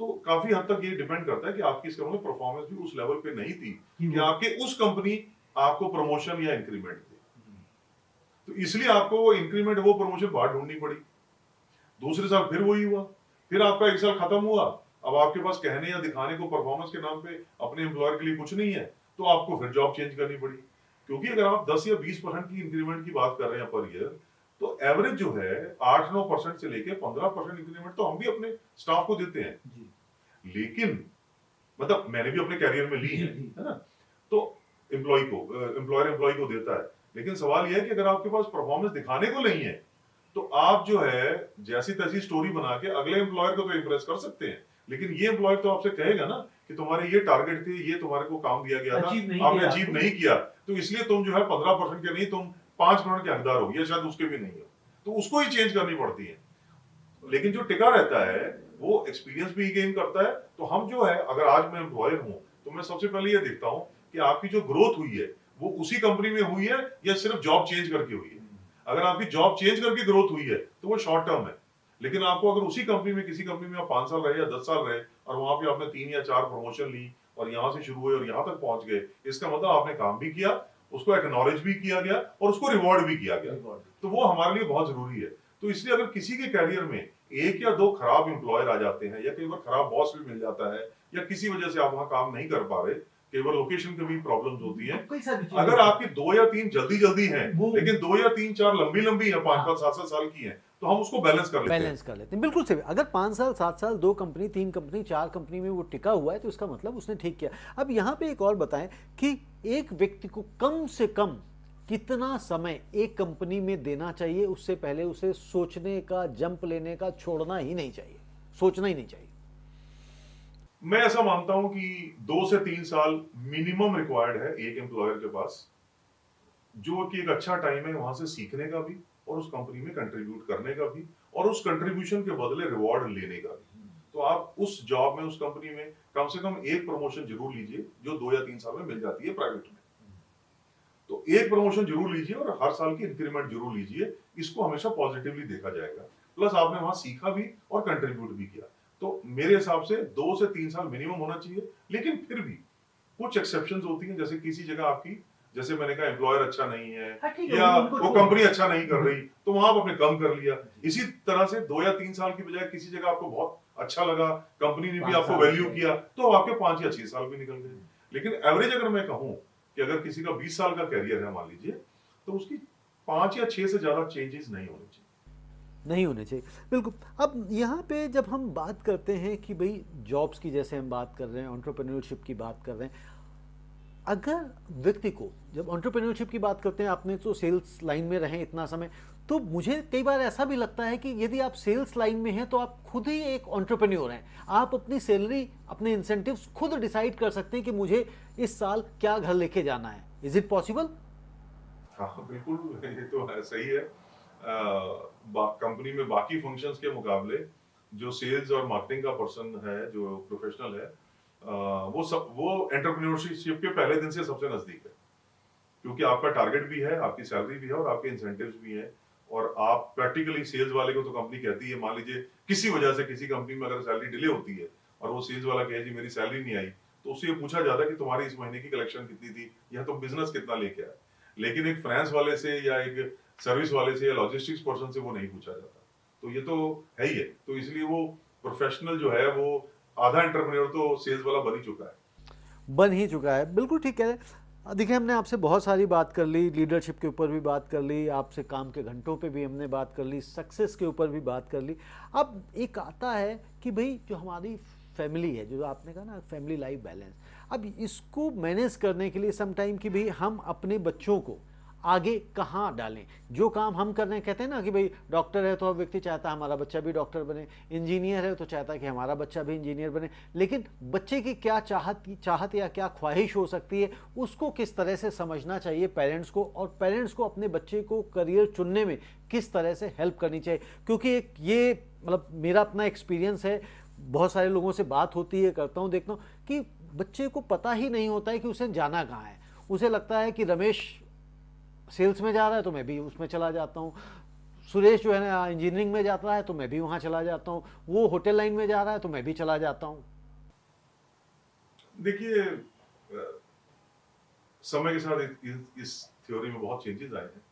[SPEAKER 2] तो काफी हद तक ये डिपेंड करता है कि आपकी इसका मतलब परफॉर्मेंस भी उस लेवल पे नहीं थी कि आपके उस कंपनी आपको प्रमोशन या इंक्रीमेंट दे। तो इसलिए आपको वो इंक्रीमेंट, वो प्रमोशन बाहर ढूंढनी पड़ी। दूसरे साल फिर वही हुआ, फिर आपका एक साल खत्म हुआ, अब आपके पास कहने या दिखाने को परफॉर्मेंस के नाम पे अपने एम्प्लॉयर के लिए कुछ नहीं है, तो आपको फिर जॉब चेंज करनी पड़ी। क्योंकि अगर आप 10 या 20% की इंक्रीमेंट की बात कर रहे हैं पर ईयर, तो एवरेज जो है 8-9% से लेके 15% इंक्रीमेंट तो हम भी अपने स्टाफ को देते हैं। लेकिन मतलब मैंने भी अपने कैरियर में ली है ना, तो एम्प्लॉयर एम्प्लॉय को देता है। लेकिन सवाल यह है कि अगर आपके पास परफॉर्मेंस दिखाने को नहीं है, तो आप जो है जैसी तैसी स्टोरी बना के अगले एम्प्लॉयर को तो इंप्रेस कर सकते हैं, लेकिन ये एम्प्लॉयर तो आपसे कहेगा ना कि तुम्हारे ये टारगेट थे, ये तुम्हारे को काम दिया गया था, आपने अचीव नहीं किया, तो इसलिए तुम जो है 15% के नहीं, तुम 5% के हकदार हो, या शायद उसके भी नहीं हो, तो उसको ही चेंज करनी पड़ती है। लेकिन जो टिका रहता है वो एक्सपीरियंस भी गेन करता है। तो हम जो है, अगर आज मैं एम्प्लॉयर हूं, तो मैं सबसे पहले ये देखता हूं कि आपकी जो ग्रोथ हुई है वो उसी कंपनी में हुई है या सिर्फ जॉब चेंज करके हुई है। अगर आपकी जॉब चेंज करके ग्रोथ हुई है तो वो शॉर्ट टर्म है। लेकिन आपको अगर उसी कंपनी में, किसी कंपनी में आप 5 साल रहे या 10 साल रहे और वहां पे आपने 3 या 4 प्रमोशन ली और यहां से शुरू हुए और यहां तक पहुंच गए, इसका मतलब आपने काम भी किया, उसको एक्नॉलेज भी किया गया और उसको रिवॉर्ड भी किया गया। तो वो हमारे लिए बहुत जरूरी है। तो इसलिए अगर किसी के कैरियर में 1 या 2 खराब एम्प्लॉयर आ जाते हैं, या कई बार खराब बॉस भी मिल जाता है, या किसी वजह से आप वहां काम नहीं कर पा रहे, कई बार लोकेशन की भी प्रॉब्लम्स होती है, अगर आपकी 2 या 3 जल्दी हैं, लेकिन 2 या 3 4 लंबी है, 5-5 7-7 साल की हैं, तो हम उसको बैलेंस कर लेते हैं।
[SPEAKER 1] बिल्कुल सही। अगर 5 साल 7 साल 2 कंपनी 3 कंपनी 4 कंपनी में वो टिका हुआ है, तो इसका मतलब उसने ठीक किया। अब यहाँ पे एक और बताएं कि एक व्यक्ति को कम से कम कितना समय एक कंपनी में देना चाहिए, उससे पहले उसे सोचने का, जंप लेने का छोड़ना ही नहीं चाहिए, सोचना ही नहीं चाहिए?
[SPEAKER 2] मैं ऐसा मानता हूं कि 2 से 3 साल मिनिमम रिक्वायर्ड है एक एम्प्लॉयर के पास, जो कि एक अच्छा टाइम है वहां से सीखने का भी और उस कंपनी में कंट्रीब्यूट करने का भी, और उस कंट्रीब्यूशन के बदले रिवॉर्ड लेने का भी। तो आप उस जॉब में, उस कंपनी में कम से कम एक प्रमोशन जरूर लीजिए, जो 2 या 3 साल में मिल जाती है प्राइवेट में। तो एक प्रमोशन जरूर लीजिए और हर साल की इंक्रीमेंट जरूर लीजिए, इसको हमेशा पॉजिटिवली देखा जाएगा। प्लस आपने वहां सीखा भी और कंट्रीब्यूट भी किया। तो मेरे हिसाब से 2 से 3 साल मिनिमम होना चाहिए। लेकिन फिर भी कुछ एक्सेप्शंस होती हैं, जैसे किसी जगह आपकी, जैसे मैंने कहा, एम्प्लॉयर अच्छा नहीं है या वो कंपनी अच्छा नहीं कर रही, तो वहां आपने कम कर लिया। इसी तरह से 2 या 3 साल की बजाय किसी जगह आपको बहुत अच्छा लगा, कंपनी ने भी आपको वैल्यू किया, तो आपके 5 या 6 साल भी निकल गए। लेकिन एवरेज अगर मैं कहूं कि अगर किसी का 20 साल का कैरियर है मान लीजिए, तो उसकी 5 या 6 से ज्यादा चेंजेस नहीं होने चाहिए।
[SPEAKER 1] नहीं होने चाहिए, बिल्कुल। अब यहाँ पे जब हम बात करते हैं कि भाई जॉब्स की, जैसे हम बात कर रहे हैं, एंटरप्रेन्योरशिप की बात कर रहे हैं, अगर व्यक्ति को, जब एंटरप्रेन्योरशिप की बात करते हैं, आपने तो सेल्स लाइन में रहे इतना समय, तो मुझे कई बार ऐसा भी लगता है कि यदि आप सेल्स लाइन में हैं तो आप खुद ही एक एंटरप्रेन्योर हैं। आप अपनी सैलरी, अपने इंसेंटिव्स खुद डिसाइड कर सकते हैं कि मुझे इस साल क्या घर लेके जाना है। Is it possible?
[SPEAKER 2] हाँ बिल्कुल, ये तो सही है। कंपनी में बाकी फंक्शंस के मुकाबले जो सेल्स और मार्केटिंग का पर्सन है, जो प्रोफेशनल है, वो एंटरप्रेन्योरशिप के पहले दिन से सबसे नजदीक है, क्योंकि आपका टारगेट भी है, आपकी सैलरी भी है और आपके इंसेंटिव्स भी हैं। और आप प्रैक्टिकली सेल्स वाले को तो कंपनी कहती है, मान लीजिए किसी वजह से किसी कंपनी में अगर सैलरी डिले होती है और वो सेल्स वाला कहे जी मेरी सैलरी नहीं आई, तो उससे ये पूछा जाता है कि तुम्हारी इस महीने की कलेक्शन कितनी थी या तुम बिजनेस कितना लेके आए। लेकिन एक फाइनेंस वाले से या एक सर्विस वाले से या लॉजिस्टिक्स पर्सन से वो नहीं पूछा जाता। तो ये तो है ही है। तो इसलिए वो प्रोफेशनल जो है, वो आधा एंटरप्रेन्योर तो सेल्स वाला बन ही चुका है।
[SPEAKER 1] बन ही चुका है, बिल्कुल ठीक कह रहे हैं। देखिए, हमने आपसे बहुत सारी बात कर ली, लीडरशिप के ऊपर भी बात कर ली, आपसे काम के घंटों पे भी हमने बात कर ली, सक्सेस के ऊपर भी बात कर ली। अब एक आता है कि भाई जो हमारी फैमिली है, जो आपने कहा ना फैमिली लाइफ बैलेंस, अब इसको मैनेज करने के लिए सम टाइम कि भाई हम अपने बच्चों को आगे कहाँ डालें। जो काम हम कर रहे हैं, कहते हैं ना कि भाई डॉक्टर है तो अब व्यक्ति चाहता है हमारा बच्चा भी डॉक्टर बने, इंजीनियर है तो चाहता है कि हमारा बच्चा भी इंजीनियर बने, लेकिन बच्चे की क्या चाहत या क्या ख्वाहिश हो सकती है, उसको किस तरह से समझना चाहिए पेरेंट्स को, और पेरेंट्स को अपने बच्चे को करियर चुनने में किस तरह से हेल्प करनी चाहिए। क्योंकि एक ये मतलब मेरा अपना एक्सपीरियंस है, बहुत सारे लोगों से बात होती है, करता हूँ, देखता हूँ कि बच्चे को पता ही नहीं होता है कि उसे जाना कहाँ है। उसे लगता है कि रमेश सेल्स में जा रहा है तो मैं भी उसमें चला जाता हूँ, सुरेश जो है ना इंजीनियरिंग में जाता है तो मैं भी वहाँ चला जाता हूँ, वो होटल लाइन में जा रहा है तो मैं भी चला जाता हूँ।
[SPEAKER 2] देखिए, समय के साथ इस थ्योरी में बहुत चेंजेस आए हैं।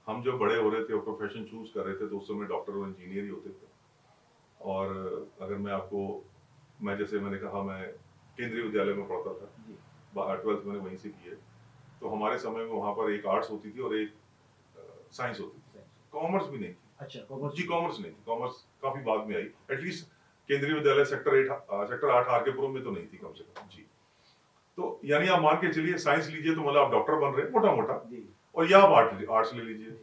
[SPEAKER 2] हम जब बड़े हो रहे थे और प्रोफेशन चूज कर रहे थे तो उस समय डॉक्टर और इंजीनियर ही होते थे। और अगर मैं जैसे मैंने कहा, मैं केंद्रीय विद्यालय में पढ़ता था, 12th मैंने वहीं से की है। तो हमारे समय में वहाँ पर एक आर्ट्स होती थी और एक साइंस होती थी, कॉमर्स भी नहीं थी।
[SPEAKER 1] अच्छा, कॉमर्स?
[SPEAKER 2] जी, कॉमर्स नहीं थी, कॉमर्स काफी बाद में आई। एटलीस्ट केंद्रीय विद्यालय सेक्टर 8 आर-के-पुरम में तो नहीं थी कम से कम। जी, तो यानी आप मान के चलिए साइंस लीजिए तो मतलब आप डॉक्टर बन रहे हैं मोटा मोटा, और या आप आर्ट्स ले लीजिए,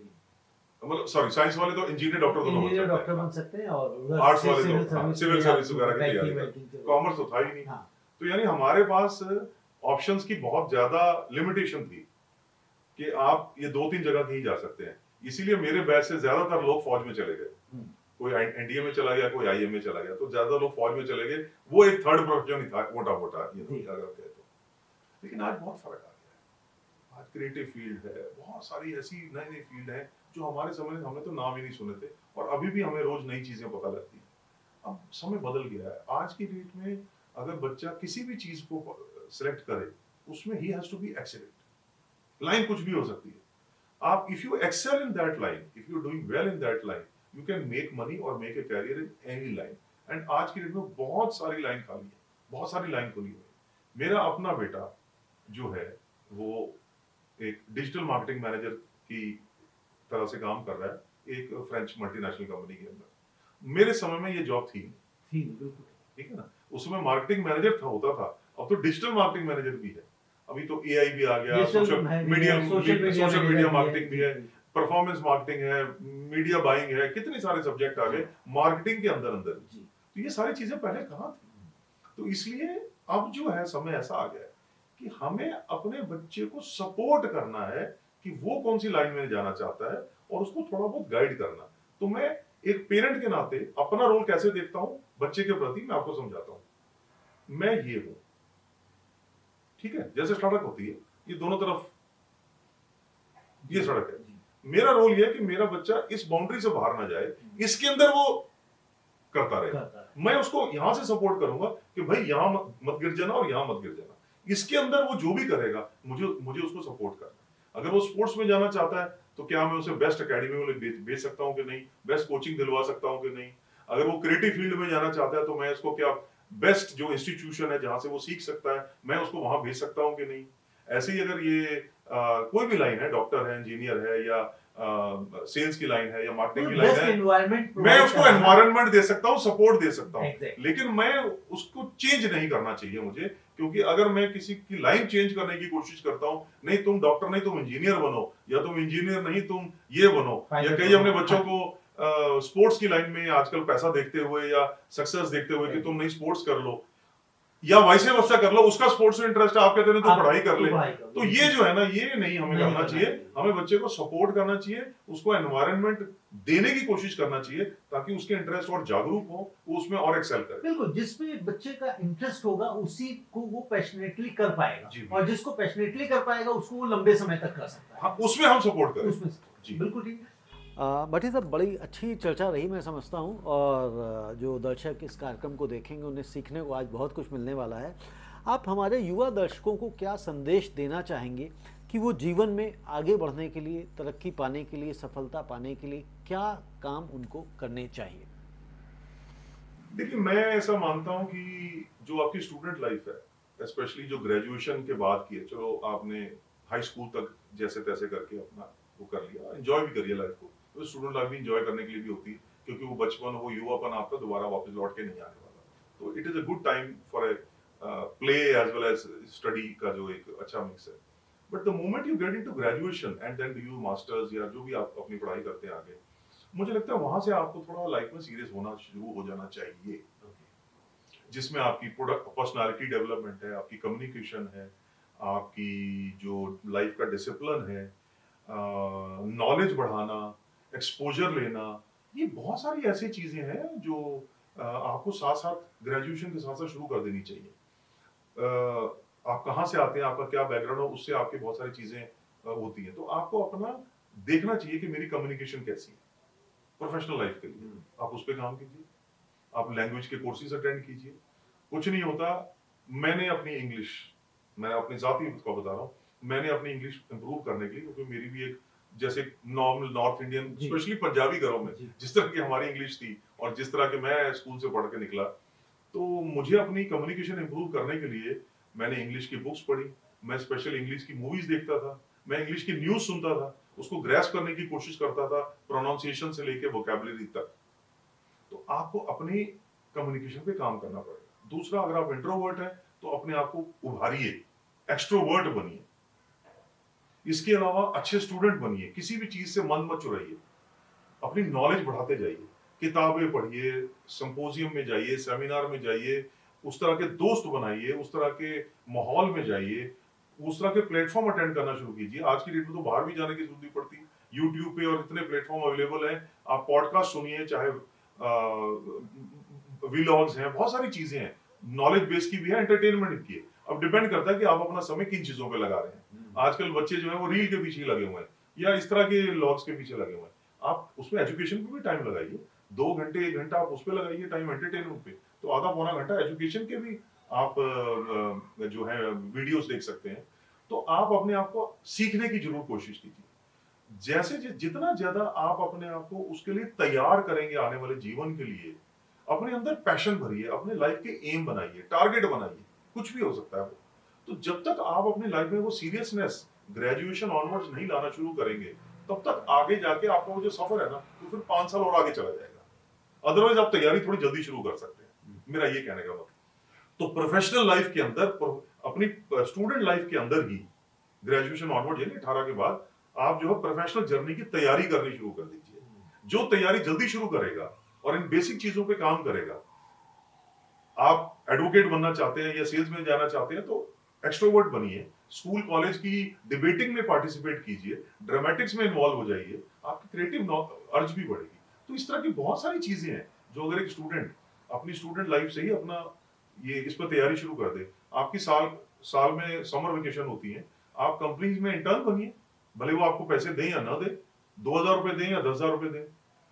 [SPEAKER 2] मतलब सॉरी साइंस वाले तो इंजीनियर डॉक्टर बन सकते हैं और आर्ट्स वाले तो सिविल सर्विस वगैरह की तैयारी करते हैं। कॉमर्स तो था ही नहीं। तो यानी हमारे पास ऑप्शंस की बहुत ज्यादा लिमिटेशन थी कि आप ये 2-3 जगह कहीं जा सकते हैं। इसीलिए मेरे बैच से ज्यादातर लोग फौज में चले गए, कोई एनडीए में चला गया, कोई आईएम में चला गया, तो ज्यादा लोग फौज में चले गए। वो एक थर्ड प्रोफेशन ही था मोटा मोटा, अगर आप कहें तो। लेकिन आज बहुत फर्क आ गया है। आज क्रिएटिव फील्ड है, बहुत सारी ऐसी नई नई फील्ड है जो हमारे समय में हमने तो नाम ही नहीं सुने थे, और अभी भी हमें रोज नई चीजें पता लगती है। अब समय बदल गया है। आज की डेट में अगर बच्चा किसी भी चीज को सिलेक्ट करे, उसमें ही has to be excellent. Line कुछ भी हो सकती है। आप if you excel in that line, if you doing well in that line, you can make money और make a career in any line. And आज की डेट में बहुत सारी लाइन खाली है, बहुत सारी लाइन खुली हुई है। मेरा अपना बेटा जो है वो एक डिजिटल मार्केटिंग मैनेजर की तरह से काम कर रहा है एक फ्रेंच मल्टीनेशनल कंपनी के अंदर। मेरे समय में ये जॉब थी बिल्कुल, ठीक है ना। उसमें मार्केटिंग मैनेजर होता था, अब तो डिजिटल मार्केटिंग मैनेजर भी है। अभी तो एआई भी आ गया, सोशल मीडिया मार्केटिंग भी है, परफॉर्मेंस मार्केटिंग है, मीडिया बाइंग है, कितने सारे सब्जेक्ट आ गए मार्केटिंग के अंदर अंदर। तो ये सारी चीजें पहले कहाँ थी। तो इसलिए अब जो है समय ऐसा आ गया है कि हमें अपने बच्चे को सपोर्ट करना है कि वो कौन सी लाइन में जाना चाहता है, और उसको थोड़ा बहुत गाइड करना। तो मैं एक पेरेंट के नाते अपना रोल कैसे देखता हूं बच्चे के प्रति, मैं आपको समझाता हूं। मैं ये हूं, ठीक है, जैसे सड़क होती है, ये दोनों तरफ ये सड़क है। मेरा रोल ये है कि मेरा बच्चा इस बाउंड्री से बाहर ना जाए, इसके अंदर वो करता रहे। मैं उसको यहां से सपोर्ट करूंगा कि भाई यहां मत गिर जाना और यहां मत गिर जाना। इसके अंदर वो जो भी करेगा, मुझे उसको सपोर्ट करना। अगर वो स्पोर्ट्स में जाना चाहता है तो क्या मैं उसे बेस्ट एकेडमी में भेज सकता हूं कि नहीं, बेस्ट कोचिंग दिलवा सकता हूं कि नहीं। अगर वो क्रिएटिव फील्ड में जाना चाहता है तो मैं उसको क्या बेस्ट जो इंस्टीट्यूशन है जहां से वो सीख सकता है, मैं उसको वहां भेज सकता हूं कि नहीं। ऐसे ही अगर ये कोई भी लाइन है, डॉक्टर है, इंजीनियर है, या सेल्स की लाइन है, या मार्केटिंग की लाइन है, मैं उसको एनवायरनमेंट दे सकता हूँ, सपोर्ट दे सकता हूँ। लेकिन मैं उसको चेंज नहीं करना चाहिए मुझे, क्योंकि अगर मैं किसी की लाइन चेंज करने की कोशिश करता हूँ, नहीं तुम डॉक्टर नहीं तुम इंजीनियर बनो, या तुम इंजीनियर नहीं तुम ये बनो, या कई अपने बच्चों को स्पोर्ट्स की लाइन में आजकल पैसा देखते हुए या सक्सेस देखते हुए कि तुम नहीं स्पोर्ट्स कर लो, या वैसे वैसा कर लो, उसका स्पोर्ट्स में इंटरेस्ट है, आप कहते हैं तो पढ़ाई कर ले। तो ये जो है ना, ये नहीं हमें करना चाहिए। हमें बच्चे को सपोर्ट करना चाहिए, उसको एनवायरनमेंट देने की कोशिश करना चाहिए ताकि उसके इंटरेस्ट और जागरूक हो, वो उसमें और एक्सेल करे।
[SPEAKER 1] बिल्कुल, जिसमें बच्चे का इंटरेस्ट होगा उसी को वो पैशनेटली कर पाएगा, और जिसको पैशनेटली कर पाएगा उसको वो लंबे समय तक कर सकता है।
[SPEAKER 2] हाँ, उसमें हम सपोर्ट करें।
[SPEAKER 1] उसमें जी बिल्कुल ठीक है। भट्टी साहब, बड़ी अच्छी चर्चा रही मैं समझता हूँ, और जो दर्शक इस कार्यक्रम को देखेंगे उन्हें सीखने को आज बहुत कुछ मिलने वाला है। आप हमारे युवा दर्शकों को क्या संदेश देना चाहेंगे कि वो जीवन में आगे बढ़ने के लिए, तरक्की पाने के लिए, सफलता पाने के लिए क्या काम उनको करने चाहिए?
[SPEAKER 2] देखिए, मैं ऐसा मानता हूँ कि जो आपकी स्टूडेंट लाइफ है स्पेशली जो ग्रेजुएशन के बाद की है, चलो आपने हाई स्कूल तक जैसे तैसे करके अपना वो कर लिया, एंजॉय भी करिए लाइफ को, तो स्टूडेंट लाइफ भी एंजॉय करने के लिए भी होती है, क्योंकि वो बचपन, वो युवापन आपका दोबारा वापस लौट के नहीं आने वाला। तो it is a good time for a play as well as study का जो एक अच्छा मिक्स है। But the moment you get into graduation and then do you masters या जो भी आप अपनी पढ़ाई करते हैं आगे, मुझे लगता है वहां से आपको थोड़ा लाइफ में सीरियस होना शुरू हो जाना चाहिए, जिसमें आपकी पर्सनालिटी डेवलपमेंट है, आपकी कम्युनिकेशन है, आपकी जो लाइफ का डिसिप्लिन है, नॉलेज बढ़ाना, एक्सपोजर लेना, ये बहुत सारी ऐसी चीजें हैं जो आपको साथ साथ ग्रेजुएशन के साथ साथ शुरू कर देनी चाहिए। आप कहाँ से आते हैं, आपका क्या बैकग्राउंड हो, उससे आपकी बहुत सारी चीजें होती हैं। तो आपको अपना देखना चाहिए कि मेरी कम्युनिकेशन कैसी है प्रोफेशनल लाइफ के लिए, आप उस पर काम कीजिए, आप लैंग्वेज के कोर्सेज अटेंड कीजिए। कुछ नहीं होता, मैंने अपनी इंग्लिश, मैं अपनी जाती को बता रहा हूँ, मैंने अपनी इंग्लिश इंप्रूव करने के लिए, क्योंकि मेरी भी एक जैसे normal north Indian specially Punjabi घरों में जिस तरह की हमारी इंग्लिश थी और जिस तरह के मैं स्कूल से पढ़ के निकला, तो मुझे अपनी कम्युनिकेशन इंप्रूव करने के लिए मैंने इंग्लिश की बुक्स पढ़ी, मैं स्पेशल इंग्लिश की मूवीज देखता था, मैं इंग्लिश की न्यूज सुनता था, उसको ग्रैस्प करने की कोशिश करता था, प्रोनाउंसिएशन से लेके वोकैबुलरी तक। तो आपको अपनी कम्युनिकेशन पे काम करना पड़ेगा। दूसरा, अगर आप इंट्रोवर्ट हैं तो अपने आप को उभारिए, एक्सट्रोवर्ट बनिए। इसके अलावा अच्छे स्टूडेंट बनिए, किसी भी चीज से मन मत चुराइए, अपनी नॉलेज बढ़ाते जाइए, किताबें पढ़िए, सिंपोजियम में जाइए, सेमिनार में जाइए, उस तरह के दोस्त बनाइए, उस तरह के माहौल में जाइए, उस तरह के प्लेटफॉर्म अटेंड करना शुरू कीजिए। आज की डेट में तो बाहर भी जाने की जरूरत नहीं पड़ती, यूट्यूब पे और इतने प्लेटफॉर्म अवेलेबल हैं, आप पॉडकास्ट सुनिए, चाहे व्लॉग्स हैं, बहुत सारी चीजें हैं, नॉलेज बेस की भी है, एंटरटेनमेंट की है। अब डिपेंड करता है कि आप अपना समय किन चीजों पे लगा रहे हैं। आजकल बच्चे जो है वो रील के पीछे लगे हुए हैं या इस तरह के लॉग्स के पीछे लगे हुए हैं। आप उसमें एजुकेशन पे भी टाइम लगाइए, 2 घंटे 1 घंटा आप उस पे लगाइए टाइम एंटरटेनमेंट पे, तो आधा पौना घंटा एजुकेशन के भी आप जो है वीडियोस देख सकते हैं। तो आप अपने आप को सीखने की जरूर कोशिश कीजिए। जैसे जितना ज्यादा आप अपने आप को उसके लिए तैयार करेंगे आने वाले जीवन के लिए, अपने अंदर पैशन भरिए, अपने लाइफ के एम बनाइए, टारगेट बनाइए, कुछ भी हो सकता है वो। तो जब तक आप अपनी लाइफ में वो सीरियसनेस ग्रेजुएशन ऑनवर्ड्स नहीं लाना शुरू करेंगे, तब तक आगे जाके आपका वो जो सफर है ना, तो फिर 5 साल और आगे चला जाएगा। अदरवाइज आप तैयारी थोड़ी जल्दी शुरू कर सकते हैं, मेरा ये कहने का मतलब। तो प्रोफेशनल लाइफ के अंदर, अपनी स्टूडेंट लाइफ के अंदर ही ग्रेजुएशन ऑनवर्ड यानी 18 के बाद आप जो है प्रोफेशनल जर्नी की तैयारी करनी शुरू कर दीजिए। जो तैयारी जल्दी शुरू करेगा और इन बेसिक चीजों पे काम करेगा, आप एडवोकेट बनना चाहते हैं या सेल्स में जाना चाहते हैं तो एक्सट्रोवर्ट बनिए, स्कूल कॉलेज की डिबेटिंग में पार्टिसिपेट कीजिए, ड्रामेटिक्स में इन्वॉल्व हो जाइए, आपकी क्रिएटिव अर्ज भी बढ़ेगी। तो इस तरह की बहुत सारी चीजें हैं जो अगर एक स्टूडेंट अपनी स्टूडेंट लाइफ से ही अपना ये इस पर तैयारी शुरू कर दे। आपकी साल में समर वेकेशन होती है, आप कंपनीज में इंटर्न बनिए, भले वो आपको पैसे दें या ना दें, 2000 रुपए दें या 10,000 रुपए दें,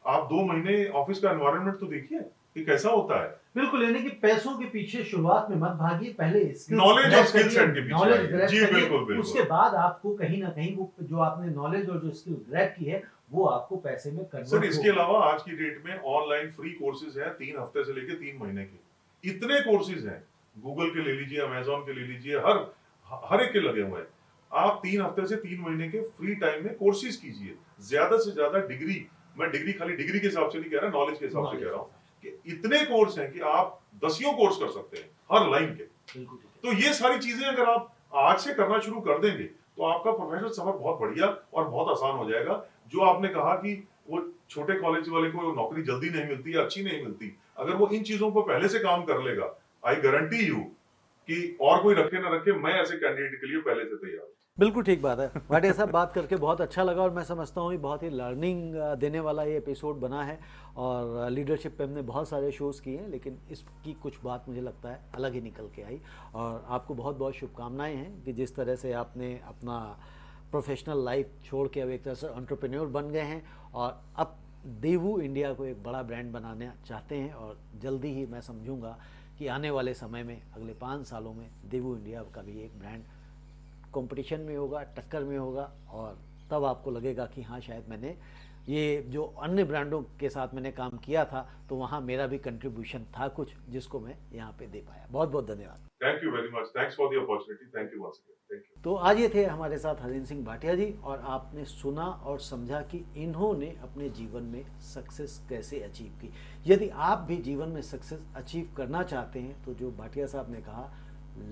[SPEAKER 2] आप 2 महीने ऑफिस का एनवायरनमेंट तो देखिए कि कैसा होता है।
[SPEAKER 1] बिल्कुल, यानी कि पैसों के पीछे शुरुआत में मत भागिए, पहले
[SPEAKER 2] नॉलेज और स्किल सेट के पीछे
[SPEAKER 1] नॉलेज
[SPEAKER 2] जी बिल्कुल बिल्कुल।
[SPEAKER 1] उसके बाद आपको कहीं ना कहीं वो जो आपने नॉलेज और जो स्किल ग्रैब की है वो आपको पैसे में कन्वर्ट
[SPEAKER 2] सर इसके अलावा आज की डेट में ऑनलाइन फ्री कोर्सेज हैं 3 हफ्ते से लेके 3 महीने के, इतने कोर्सेज हैं, गूगल के ले लीजिए, अमेजोन के ले लीजिए, हर एक के लगे हुए हैं। आप 3 हफ्ते से 3 महीने के फ्री टाइम में कोर्सेज कीजिए, ज्यादा से ज्यादा डिग्री, मैं डिग्री खाली डिग्री के हिसाब से नहीं कह रहा, नॉलेज के हिसाब से कह रहा हूँ कि इतने कोर्स हैं कि आप 10 कोर्स कर सकते हैं हर लाइन के। तो ये सारी चीजें अगर आप आज से करना शुरू कर देंगे तो आपका प्रोफेशनल सफर बहुत बढ़िया और बहुत आसान हो जाएगा। जो आपने कहा कि वो छोटे कॉलेज वाले को नौकरी जल्दी नहीं मिलती या अच्छी नहीं मिलती, अगर वो इन चीजों पर पहले से काम कर लेगा, आई गारंटी यू कि और कोई रखे ना रखे, मैं ऐसे कैंडिडेट के लिए पहले से तैयार हूं।
[SPEAKER 1] बिल्कुल ठीक बात है भाटिया साहब, बात करके बहुत अच्छा लगा और मैं समझता हूँ बहुत ही लर्निंग देने वाला ये एपिसोड बना है। और लीडरशिप पे हमने बहुत सारे शोज़ किए हैं, लेकिन इसकी कुछ बात मुझे लगता है अलग ही निकल के आई। और आपको बहुत बहुत शुभकामनाएं हैं कि जिस तरह से आपने अपना प्रोफेशनल लाइफ छोड़ के अब एक तरह से एंटरप्रेन्योर बन गए हैं और अब देवू इंडिया को एक बड़ा ब्रांड बनाना चाहते हैं। और जल्दी ही मैं समझूंगा कि आने वाले समय में अगले 5 सालों में देवू इंडिया का भी एक ब्रांड कंपटीशन में होगा, टक्कर में होगा, और तब आपको लगेगा कि हाँ शायद मैंने ये जो अन्य ब्रांडों के साथ मैंने काम किया था तो वहाँ मेरा भी कंट्रीब्यूशन था कुछ, जिसको मैं यहाँ पे दे पाया। बहुत बहुत धन्यवाद।
[SPEAKER 2] Thank you very much, thanks for the opportunity, thank you once again, thank you.
[SPEAKER 1] तो आज ये थे हमारे साथ हरीन्द्र सिंह भाटिया जी, और आपने सुना और समझा कि इन्होंने अपने जीवन में सक्सेस कैसे अचीव की। यदि आप भी जीवन में सक्सेस अचीव करना चाहते हैं तो जो भाटिया साहब ने कहा,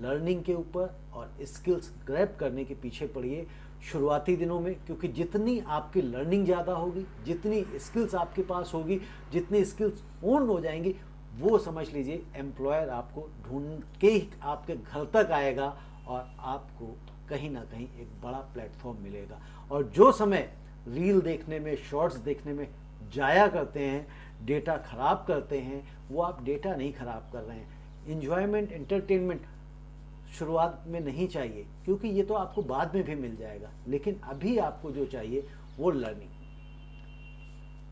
[SPEAKER 1] लर्निंग के ऊपर और स्किल्स ग्रैब करने के पीछे पड़िए शुरुआती दिनों में, क्योंकि जितनी आपकी लर्निंग ज़्यादा होगी, जितनी स्किल्स आपके पास होगी, जितनी स्किल्स पूर्ण हो जाएंगी, वो समझ लीजिए एम्प्लॉयर आपको ढूंढ के ही आपके घर तक आएगा और आपको कहीं ना कहीं एक बड़ा प्लेटफॉर्म मिलेगा। और जो समय रील देखने में, शॉर्ट्स देखने में जाया करते हैं, डेटा खराब करते हैं, वो आप डेटा नहीं खराब कर रहे हैं। इंजॉयमेंट, एंटरटेनमेंट शुरुआत में नहीं चाहिए, क्योंकि ये तो आपको बाद में भी मिल जाएगा, लेकिन अभी आपको जो चाहिए वो लर्निंग।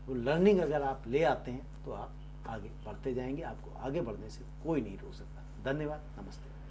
[SPEAKER 1] वो लर्निंग अगर आप ले आते हैं तो आप आगे बढ़ते जाएंगे, आपको आगे बढ़ने से कोई नहीं रोक सकता। धन्यवाद, नमस्ते।